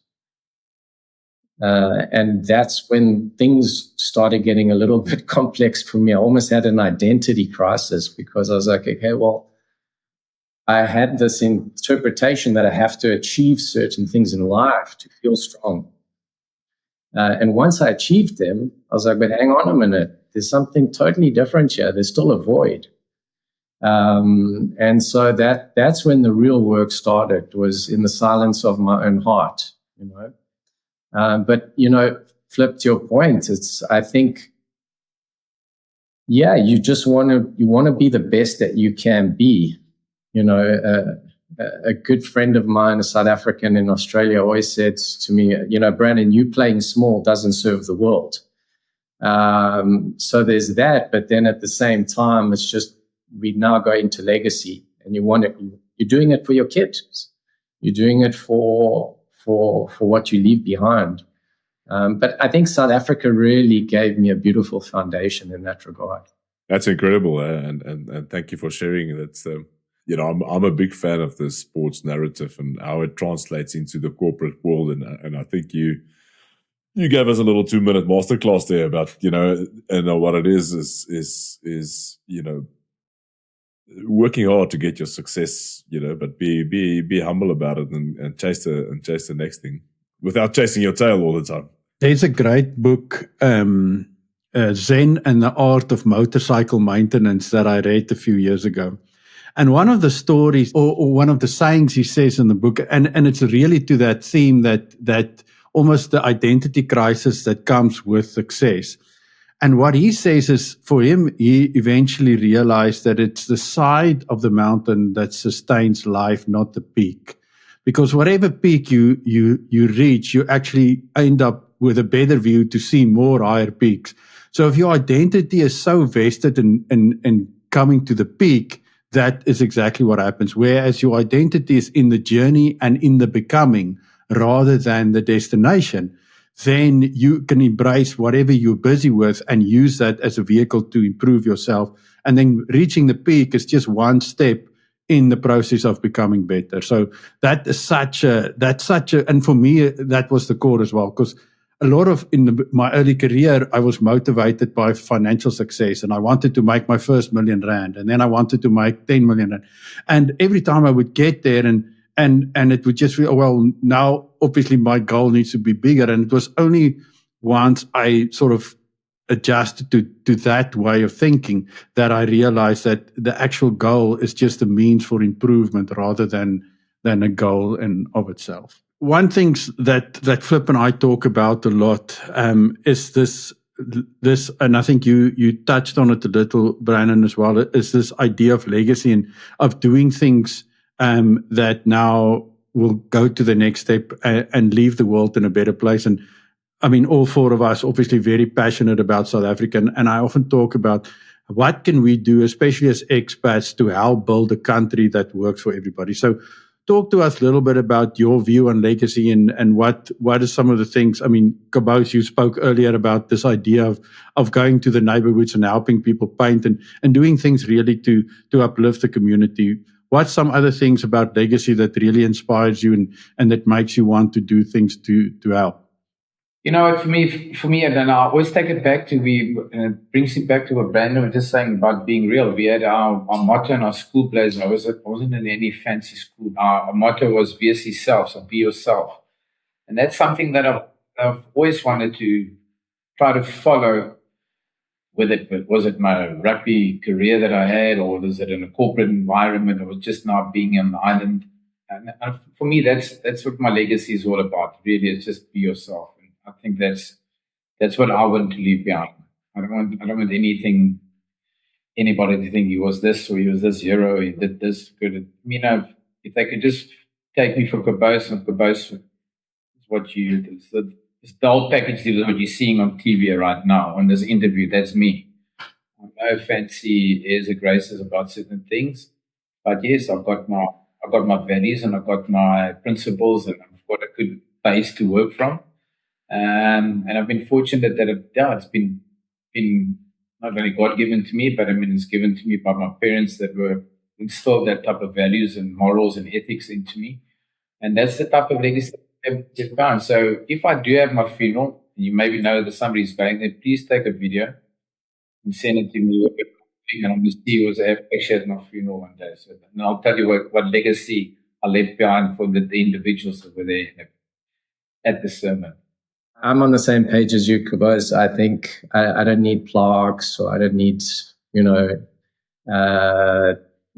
And that's when things started getting a little bit complex for me. I almost had an identity crisis because I was like, okay, well, I had this interpretation that I have to achieve certain things in life to feel strong. And once I achieved them, I was like, but hang on a minute. There's something totally different here. There's still a void. And so that's when the real work started, was in the silence of my own heart, But, Flip, to your point, I think, you just want to be the best that you can be. A good friend of mine, a South African in Australia, always said to me, Brannon, you playing small doesn't serve the world. So there's that, but then at the same time, it's just, we now go into legacy, and you're doing it for your kids. You're doing it for what you leave behind. But I think South Africa really gave me a beautiful foundation in that regard. That's incredible, and thank you for sharing that. I'm a big fan of the sports narrative and how it translates into the corporate world, and I think you gave us a little 2-minute masterclass there about and what it is working hard to get your success, but be humble about it and chase the next thing without chasing your tail all the time. There's a great book, Zen and the Art of Motorcycle Maintenance, that I read a few years ago. And one of the stories or one of the sayings he says in the book, and it's really to that theme that almost the identity crisis that comes with success. And what he says is, for him, he eventually realized that it's the side of the mountain that sustains life, not the peak. Because whatever peak you reach, you actually end up with a better view to see more higher peaks. So if your identity is so vested in coming to the peak, that is exactly what happens. Whereas your identity is in the journey and in the becoming rather than the destination, then you can embrace whatever you're busy with and use that as a vehicle to improve yourself. And then reaching the peak is just one step in the process of becoming better. So that's such a, and for me, that was the core as well, because a lot of, my early career, I was motivated by financial success, and I wanted to make my first R1 million, and then I wanted to make 10 million rand. And every time I would get there and it would just feel, well, now obviously my goal needs to be bigger. And it was only once I sort of adjusted to that way of thinking that I realized that the actual goal is just a means for improvement rather than a goal in of itself. One thing that Flip and I talk about a lot is this, and I think you touched on it a little, Brannon, as well, is this idea of legacy and of doing things that now will go to the next step and leave the world in a better place. And I mean, all four of us obviously very passionate about South Africa, and I often talk about what can we do, especially as expats, to help build a country that works for everybody. So talk to us a little bit about your view on legacy and what are some of the things. I mean, Cabous, you spoke earlier about this idea of going to the neighborhoods and helping people paint and doing things really to uplift the community. What's some other things about legacy that really inspires you and that makes you want to do things to help? For me, and then I always take it back to it brings it back to what Brandon was just saying about being real. We had our motto in our school plays. I wasn't in any fancy school. Our motto was be yourself, so be yourself, and that's something that I've always wanted to try to follow. Was it my rugby career that I had, or was it in a corporate environment, or just not being on the island? And for me, that's what my legacy is all about. Really, it's just be yourself. I think that's what I want to leave behind. I don't want anybody to think he was this or he was this hero, he did this good. If they could just take me for Cabous, and Cabous is what it's the whole package deal is what you're seeing on TV right now on this interview. That's me. I'm no fancy airs or graces about certain things, but yes, I've got my values and I've got my principles and I've got a good base to work from. And I've been fortunate that it's been not only God given to me, but it's given to me by my parents that were instilled that type of values and morals and ethics into me. And that's the type of legacy I've found. So if I do have my funeral, and you maybe know that somebody's going there, please take a video and send it to me. And I'm going to see who was actually at my funeral one day. So, and I'll tell you what legacy I left behind for the individuals that were there at the sermon. I'm on the same page as you, Cabous. I think I don't need plaques or I don't need,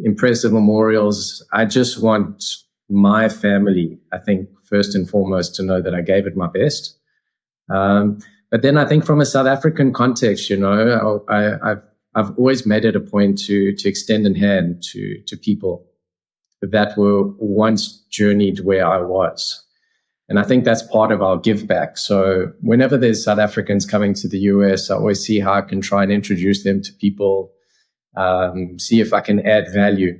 impressive memorials. I just want my family, I think, first and foremost, to know that I gave it my best. But then I think from a South African context, I've always made it a point to extend a hand to people that were once journeyed where I was. And I think that's part of our give back. So whenever there's South Africans coming to the US, I always see how I can try and introduce them to people, see if I can add value.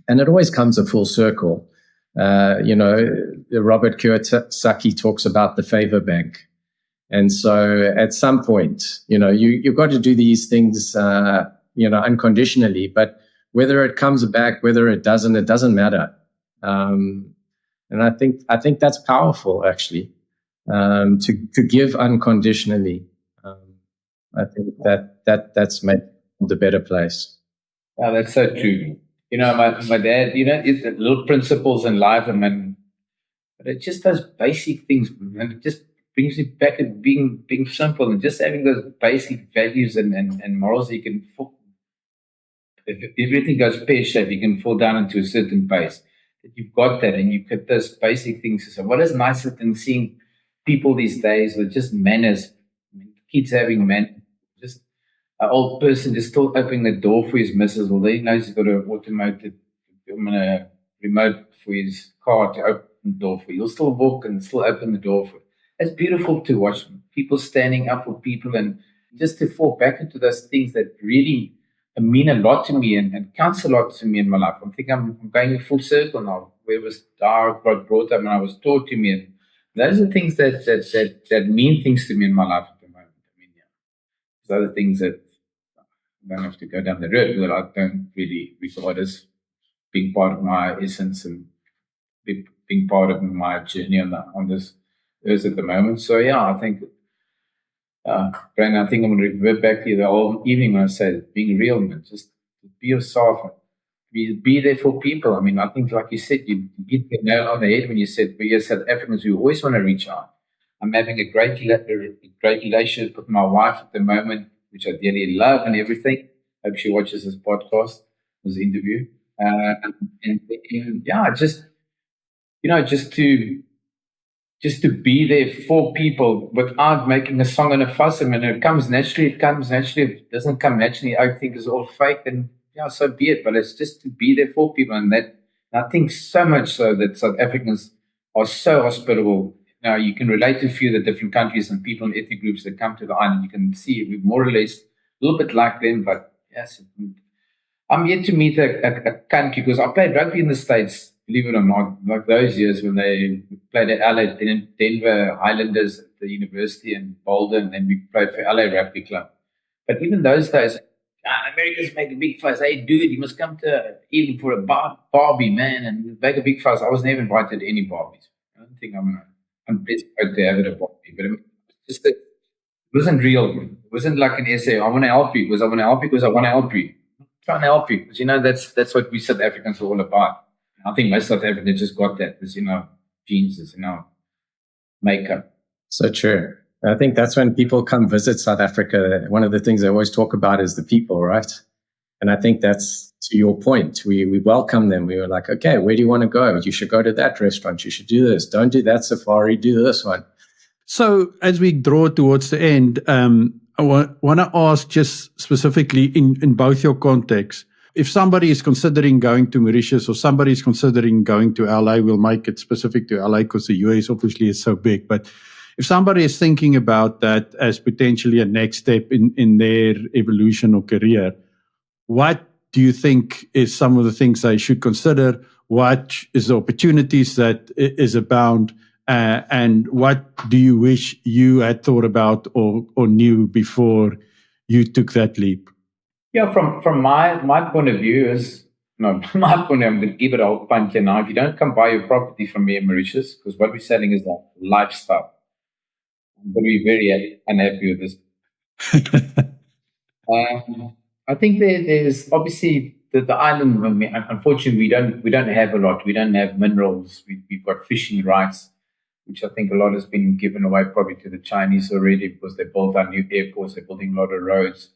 And it always comes a full circle. Robert Kiyosaki talks about the favor bank. And so at some point, you've got to do these things, unconditionally, but whether it comes back, whether it doesn't matter. And I think that's powerful, actually, to give unconditionally. I think that's made the better place. Yeah, that's so true. My dad, it's little principles in life, but it just does basic things, and it just brings you back to being simple and just having those basic values and morals. You can if everything goes pear-shaped, you can fall down into a certain pace. That you've got that, and you get those basic things. So what is nicer than seeing people these days with just manners? Kids having manners. Just an old person just still opening the door for his missus, although he knows he's got an automated remote for his car to open the door for. He'll still walk and still open the door for. It's beautiful to watch people standing up for people, and just to fall back into those things that really mean a lot to me and counts a lot to me in my life. I think I'm going full circle now. Where was dark, got brought up, and I was taught to me. And those are things that mean things to me in my life at the moment. There's other things that I don't have to go down the road that I don't really regard as being part of my essence and being part of my journey on this earth at the moment. So yeah, I think. Brandon, I think I'm going to revert back to you the whole evening when I said being real, man. Just be yourself. Be there for people. I think, like you said, you hit the nail on the head when you said we as South Africans, we always want to reach out. I'm having a great relationship with my wife at the moment, which I dearly love and everything. Hope she watches this podcast, this interview. Just to be there for people without making a song and a fuss. It comes naturally. If it doesn't come naturally, I think it's all fake. Then so be it. But it's just to be there for people, and I think so much so that South Africans are so hospitable. Now you can relate to a few of the different countries and people and ethnic groups that come to the island. You can see we're more or less a little bit like them. But yes, I'm yet to meet a country, because I played rugby in the States, believe it or not, like those years when they played at LA, Denver Highlanders at the university in Boulder, and then we played for LA Rugby Club. But even those days, Americans make a big fuss. Hey, dude, you must come to Ealing for a Barbie, man, and make a big fuss. I was never invited to any Barbies. I don't think I'm blessed to have it a Barbie, but just it wasn't real. It wasn't like an essay. I want to help you because I want to help you because I want to help you. I'm trying to help you because that's what we South Africans are all about. I think most South Africans just got that because jeans, makeup. So true. I think that's when people come visit South Africa. One of the things they always talk about is the people, right? And I think that's to your point. We welcome them. We were like, okay, where do you want to go? You should go to that restaurant. You should do this. Don't do that safari. Do this one. So as we draw towards the end, I want to ask just specifically in both your contexts, if somebody is considering going to Mauritius or somebody is considering going to LA, we'll make it specific to LA because the US obviously is so big, but if somebody is thinking about that as potentially a next step in their evolution or career, what do you think is some of the things they should consider? What is the opportunities that is abound? And what do you wish you had thought about or knew before you took that leap? Yeah, from my point of view is, from my point of view, I'm going to give it a whole punch here now. If you don't come buy your property from me in Mauritius, because what we're selling is a lifestyle, I'm going to be very unhappy with this. I think there's obviously the island. Unfortunately, we don't have a lot. We don't have minerals. We've got fishing rights, which I think a lot has been given away probably to the Chinese already because they built our new airports. They're building a lot of roads.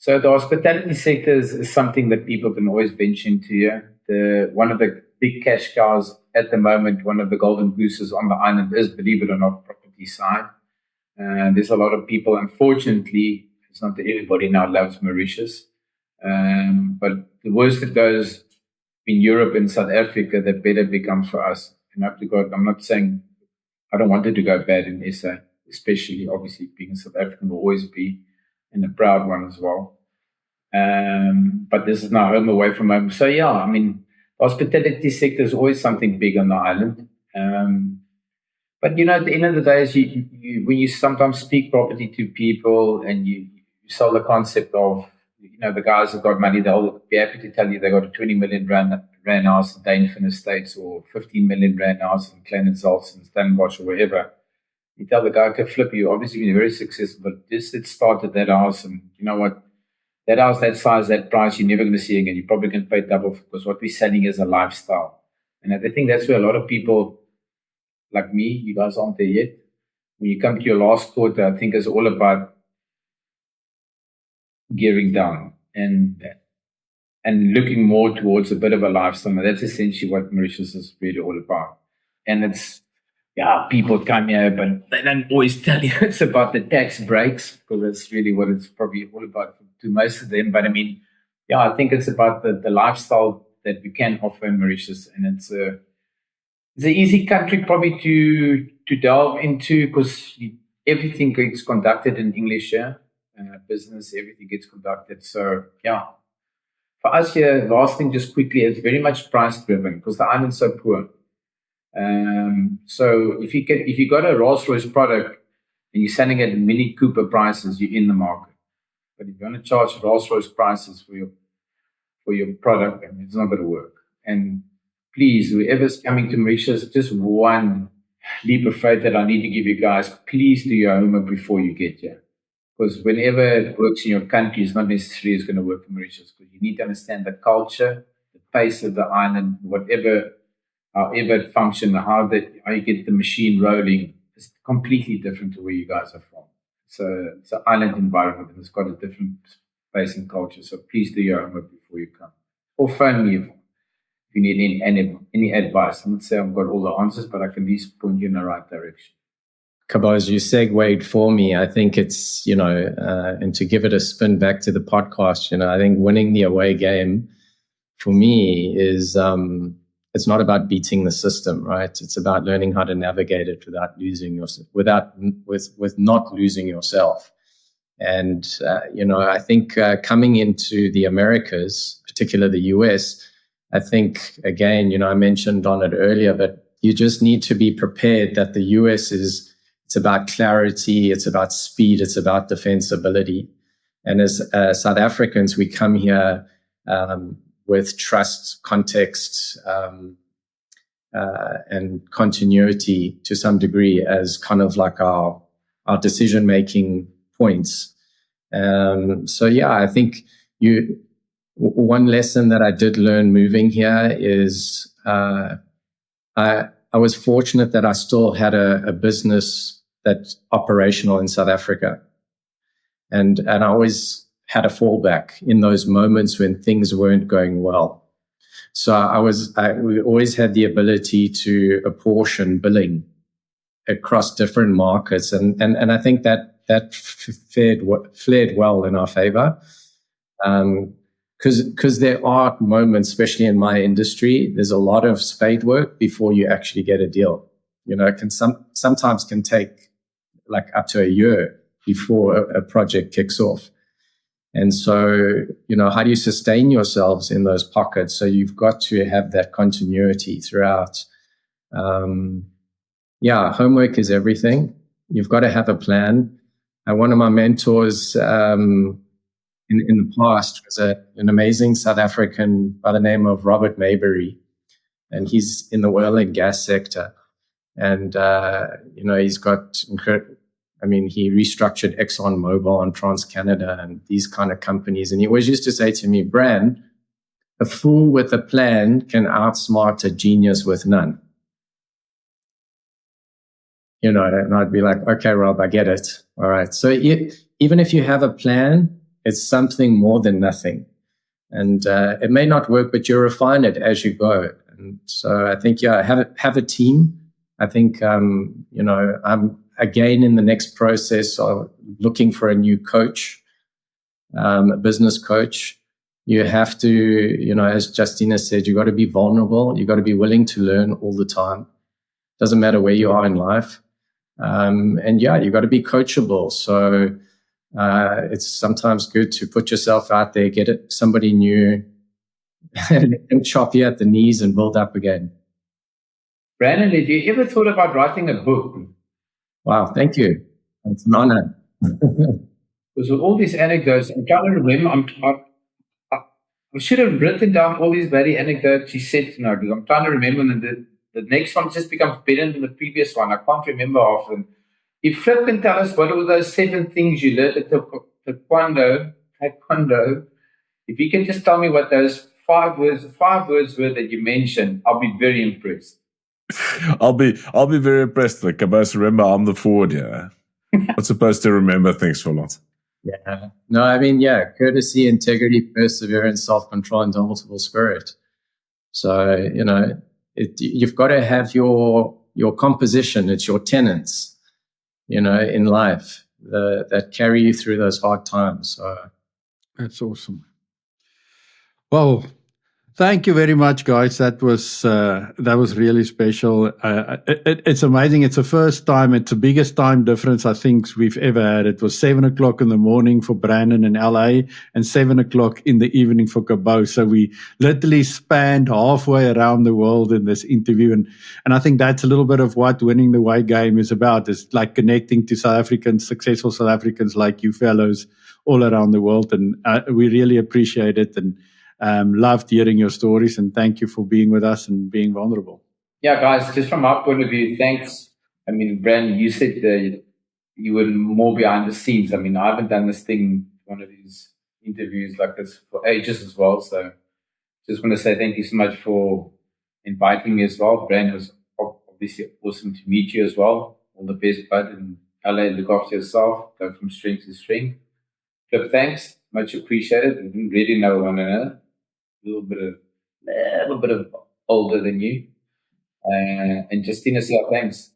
So the hospitality sector is something that people can always venture into here. One of the big cash cows at the moment, one of the golden gooses on the island is, believe it or not, property side. There's a lot of people, unfortunately, it's not that everybody now loves Mauritius. But the worse it goes in Europe and South Africa, the better it becomes for us. And up to God, I'm not saying I don't want it to go bad in SA, especially obviously being a South African will always be, and a proud one as well. But this is now home away from home. So yeah, I mean, the hospitality sector is always something big on the island. But at the end of the day, is when you sometimes speak property to people and you sell the concept of, the guys have got money, they'll be happy to tell you they got a 20 million rand house in Dainfin Estates or 15 million rand house in Klein-Zelts and Stellenbosch or wherever. You tell the guy, okay, Flip, you obviously been very successful, but just it started that house, and you know what? That house, that size, that price, you're never going to see again. You're probably going to pay double because what we're selling is a lifestyle. And I think that's where a lot of people like me, you guys aren't there yet. When you come to your last quarter, I think it's all about gearing down and looking more towards a bit of a lifestyle. And that's essentially what Mauritius is really all about. And it's, people come here, but they don't always tell you it's about the tax breaks, because that's really what it's probably all about to most of them. But I mean, I think it's about the lifestyle that we can offer in Mauritius. And it's an easy country probably to delve into because everything gets conducted in English here. Business, everything gets conducted. So, for us here, last thing just quickly, it's very much price driven because the island's so poor. So if you got a Rolls-Royce product and you're selling it at Mini Cooper prices, you're in the market. But if you're going to charge Rolls-Royce prices for your product, it's not going to work. And please, whoever's coming to Mauritius, just one leap of faith that I need to give you guys, please do your homework before you get here. Because whenever it works in your country, it's not necessarily going to work in Mauritius. Because you need to understand the culture, the pace of the island, however it functions, how you get the machine rolling is completely different to where you guys are from. It's an island environment and it's got a different pace and culture. So please do your homework before you come. Or phone me if you need any advice. I'm not saying I've got all the answers, but I can at least point you in the right direction. Cabous, you segued for me. I think it's, and to give it a spin back to the podcast, I think winning the away game for me is, it's not about beating the system, right? It's about learning how to navigate it without losing yourself, with not losing yourself. And, I think coming into the Americas, particularly the US, I think, again, I mentioned on it earlier, but you just need to be prepared that the US it's about clarity, it's about speed, it's about defensibility. And as South Africans, we come here with trust, context, and continuity to some degree as kind of like our decision-making points. So yeah, I think one lesson that I did learn moving here is I was fortunate that I still had a business that's operational in South Africa. And I always had a fallback in those moments when things weren't going well. So we always had the ability to apportion billing across different markets. And I think that flared well in our favor. Because there are moments, especially in my industry, there's a lot of spade work before you actually get a deal. It can sometimes take like up to a year before a project kicks off. And so, how do you sustain yourselves in those pockets? So you've got to have that continuity throughout. Homework is everything. You've got to have a plan. One of my mentors in the past was an amazing South African by the name of Robert Maybury. And he's in the oil and gas sector. And, he's got he restructured ExxonMobil and TransCanada and these kind of companies. And he always used to say to me, Bran, a fool with a plan can outsmart a genius with none. And I'd be like, okay, Rob, I get it. All right. So even if you have a plan, it's something more than nothing. And it may not work, but you refine it as you go. And so I think, have a team. I think, I'm again in the next process of looking for a new coach, a business coach. You have to, as Justinus said, you got to be vulnerable. You got to be willing to learn all the time. Doesn't matter where you are in life. You got to be coachable. So it's sometimes good to put yourself out there, get somebody new, and chop you at the knees and build up again. Brannon, have you ever thought about writing a book? Wow, thank you. It's an honor. Because with all these anecdotes, I'm trying to remember, I should have written down all these very anecdotes you said tonight, because I'm trying to remember, and the next one just becomes better than the previous one. I can't remember often. If Flip can tell us what were those 7 things you learned at Taekwondo, if you can just tell me what those 5 words were that you mentioned, I'll be very impressed. I'll be very impressed. Like, Cabous, remember, I'm the forward here. Not supposed to remember things for a lot. Yeah. No, courtesy, integrity, perseverance, self-control, and indomitable spirit. So, you've got to have your composition. It's your tenets, in life that carry you through those hard times. So that's awesome. Well, thank you very much, guys. That was really special. It's amazing. It's the first time. It's the biggest time difference I think we've ever had. It was 7:00 in the morning for Brannon in LA and 7:00 in the evening for Cabous. So we literally spanned halfway around the world in this interview. And I think that's a little bit of what winning the white game is about. It's like connecting to successful South Africans like you fellows all around the world. And we really appreciate it. And loved hearing your stories, and thank you for being with us and being vulnerable. Yeah, guys, just from our point of view, thanks. Brandon, you said you were more behind the scenes. I haven't done this thing, one of these interviews like this for ages as well. So just want to say thank you so much for inviting me as well. Brandon, was obviously awesome to meet you as well. All the best, bud. And LA, look after yourself. Go from strength to strength. Flip, thanks. Much appreciated. We didn't really know one another. A little bit of older than you, and Justinus, thanks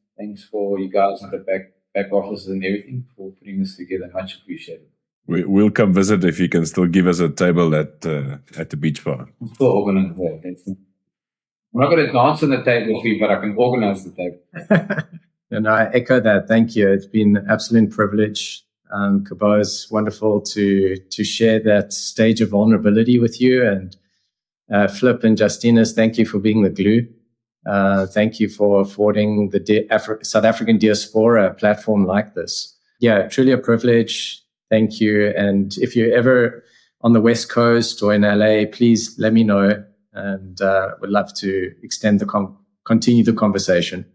for you guys at the back offices and everything for putting this together. Much appreciated. We'll come visit if you can still give us a table at the beach bar. I'm still organized that. I'm not going to dance on the table for you, but I can organize the table. And I echo that. Thank you. It's been an absolute privilege. Cabous, wonderful to share that stage of vulnerability with you, and Flip and Justinus, thank you for being the glue. Thank you for affording the South African diaspora a platform like this. Yeah, truly a privilege. Thank you. And if you're ever on the West Coast or in LA, please let me know, and would love to continue the conversation.